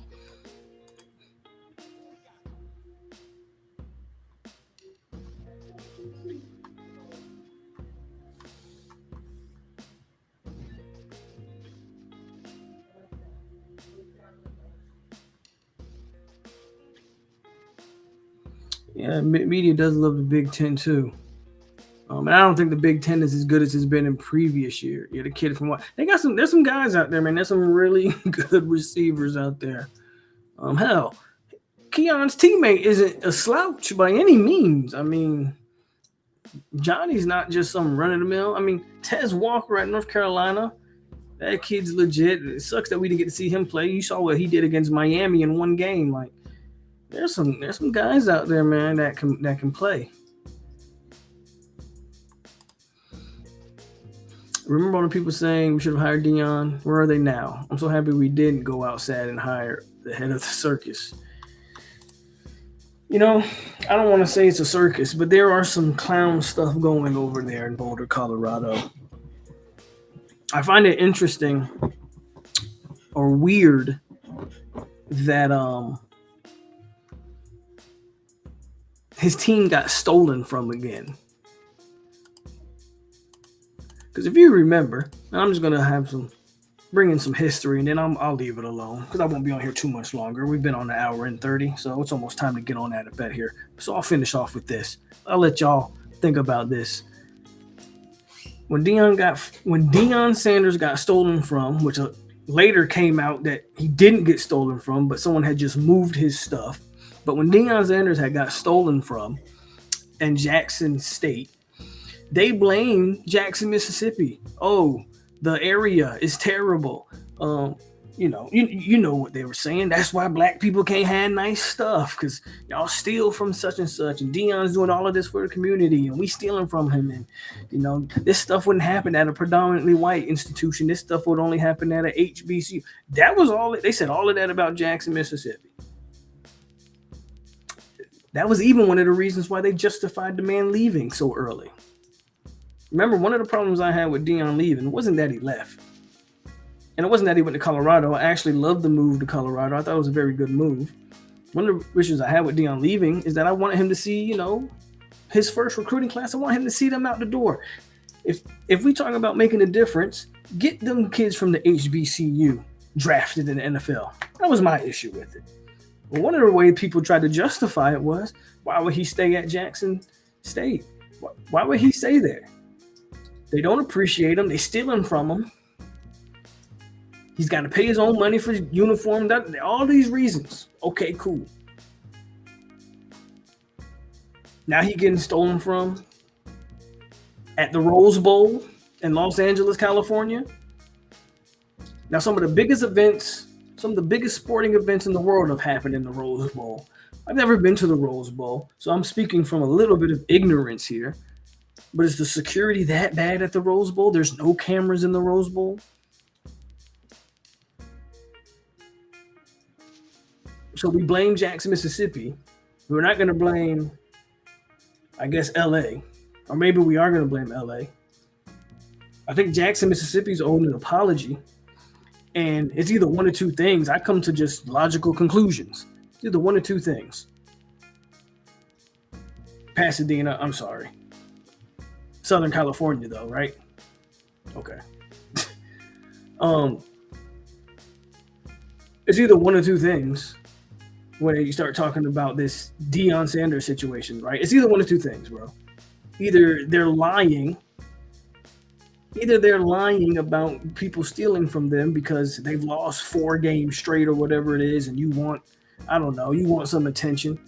Yeah, media does love the Big Ten too. And I don't think the Big Ten is as good as it's been in previous year. Yeah, the kid from what there's some guys out there, man. There's some really good receivers out there. Hell, Keon's teammate isn't a slouch by any means. I mean, Johnny's not just some run of the mill. I mean, Tez Walker at North Carolina, that kid's legit. It sucks that we didn't get to see him play. You saw what he did against Miami in one game. Like, there's some guys out there, man, that can play. Remember all the people saying we should have hired Deion? Where are they now? I'm so happy we didn't go out sad and hire the head of the circus. You know, I don't want to say it's a circus, but there are some clown stuff going over there in Boulder, Colorado. I find it interesting or weird that his team got stolen from again. Because if you remember, and I'm just going to bring in some history, and then I'll leave it alone because I won't be on here too much longer. We've been on an hour and 30, so it's almost time to get on that a bet here. So I'll finish off with this. I'll let y'all think about this. When Deion Sanders got stolen from, which later came out that he didn't get stolen from, but someone had just moved his stuff. But when Deion Sanders had got stolen from and Jackson State, they blamed Jackson, Mississippi. Oh, the area is terrible. you know what they were saying. That's why black people can't have nice stuff, because y'all steal from such and such, and Dion's doing all of this for the community, and we stealing from him, and this stuff wouldn't happen at a predominantly white institution. This stuff would only happen at a HBCU. That was all they said. All of that about Jackson, Mississippi. That was even one of the reasons why they justified the man leaving so early. Remember, one of the problems I had with Dion leaving wasn't that he left. And it wasn't that he went to Colorado. I actually loved the move to Colorado. I thought it was a very good move. One of the issues I had with Dion leaving is that I wanted him to see, his first recruiting class. I want him to see them out the door. If we talk about making a difference, get them kids from the HBCU drafted in the NFL. That was my issue with it. Well, one of the ways people tried to justify it was, why would he stay at Jackson State? Why would he stay there? They don't appreciate him. They steal him from him. He's got to pay his own money for his uniform. All these reasons. Okay, cool. Now he getting stolen from at the Rose Bowl in Los Angeles, California. Now some of the biggest sporting events in the world have happened in the Rose Bowl. I've never been to the Rose Bowl, so I'm speaking from a little bit of ignorance here. But is the security that bad at the Rose Bowl? There's no cameras in the Rose Bowl. So we blame Jackson, Mississippi. We're not going to blame, I guess, LA. Or maybe we are going to blame LA. I think Jackson, Mississippi's owed an apology. And it's either one or two things. I come to just logical conclusions. It's either one or two things. Pasadena, I'm sorry. Southern California, though, right? Okay. It's either one or two things when you start talking about this Deion Sanders situation, right? It's either one or two things, bro. Either they're lying about people stealing from them because they've lost 4 games straight or whatever it is, and you want some attention.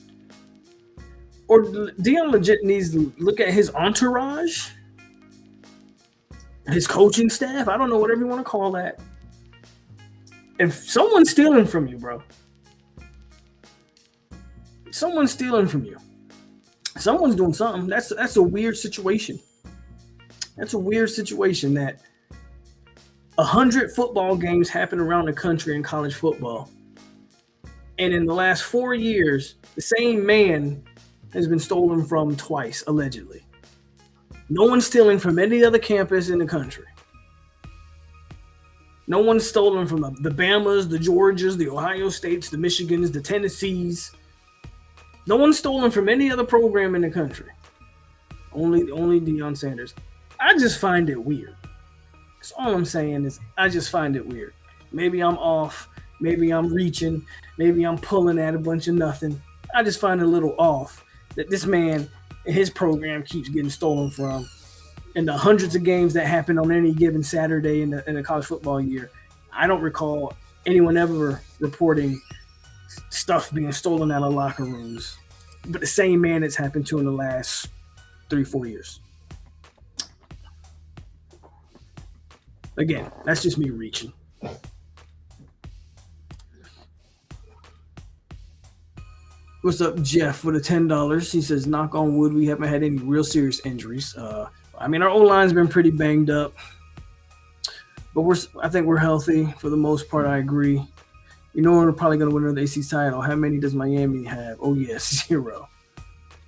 Or Deion legit needs to look at his entourage, his coaching staff. I don't know, whatever you want to call that. If someone's stealing from you, bro, someone's stealing from you. Someone's doing something. That's a weird situation. That's a weird situation that 100 football games happen around the country in college football. And in the last 4 years, the same man has been stolen from twice, allegedly. No one's stealing from any other campus in the country. No one's stolen from the Bamas, the Georgias, the Ohio States, the Michigans, the Tennessees. No one's stolen from any other program in the country. Only Deion Sanders. I just find it weird. That's all I'm saying is I just find it weird. Maybe I'm off. Maybe I'm reaching. Maybe I'm pulling at a bunch of nothing. I just find it a little off that this man and his program keeps getting stolen from. And the hundreds of games that happen on any given Saturday in the college football year, I don't recall anyone ever reporting stuff being stolen out of locker rooms. But the same man it's happened to in the last 3-4 years. Again, that's just me reaching. What's up, Jeff, for the $10? He says, knock on wood, we haven't had any real serious injuries. Our O-line's been pretty banged up. But I think we're healthy for the most part. I agree. We're probably going to win another AC title. How many does Miami have? Oh, yes, 0.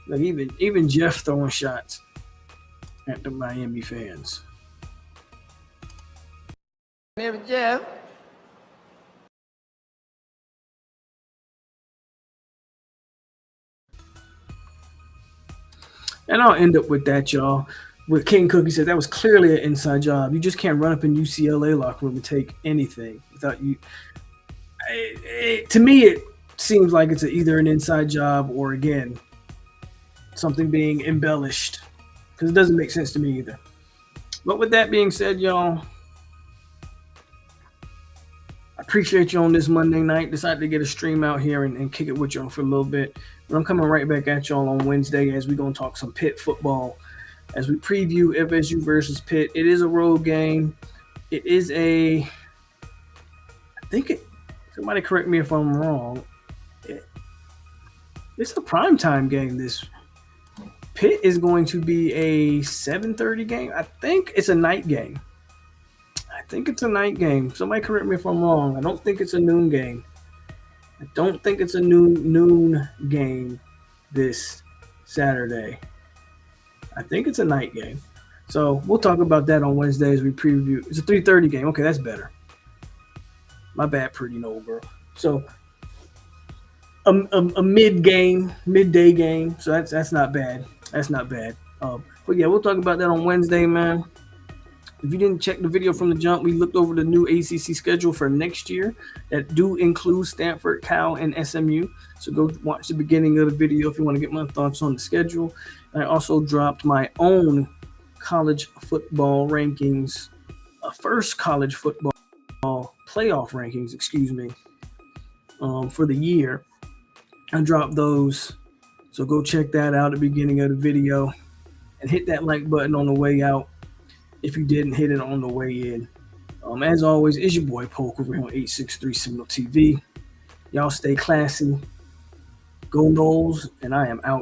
Like even Jeff throwing shots at the Miami fans. Jeff. And I'll end up with that, y'all. With King Cookie said that was clearly an inside job. You just can't run up in UCLA locker room and take anything without you. To me, it seems like it's either an inside job or, again, something being embellished, because it doesn't make sense to me either. But with that being said, y'all, I appreciate you on this Monday night. Decided to get a stream out here and kick it with y'all for a little bit. But I'm coming right back at y'all on Wednesday as we're going to talk some Pitt football as we preview FSU versus Pitt. It is a road game. It is I think it. Somebody correct me if I'm wrong. It's a primetime game. This Pitt is going to be a 7:30 game. I think it's a night game. I think it's a night game. Somebody correct me if I'm wrong. I don't think it's a noon game. I don't think it's a noon game this Saturday. I think it's a night game. So we'll talk about that on Wednesday as we preview. It's a 3:30 game. Okay, that's better. My bad, pretty noble girl. So a midday game. So that's not bad. That's not bad. But yeah, we'll talk about that on Wednesday, man. If you didn't check the video from the jump, we looked over the new ACC schedule for next year that do include Stanford, Cal, and SMU. So go watch the beginning of the video if you want to get my thoughts on the schedule. I also dropped my own college football rankings, first college football playoff rankings, for the year. I dropped those. So go check that out at the beginning of the video and hit that like button on the way out if you didn't hit it on the way in. As always, it's your boy POLK over here on 863 Seminole TV. Y'all stay classy. Go Noles, and I am out.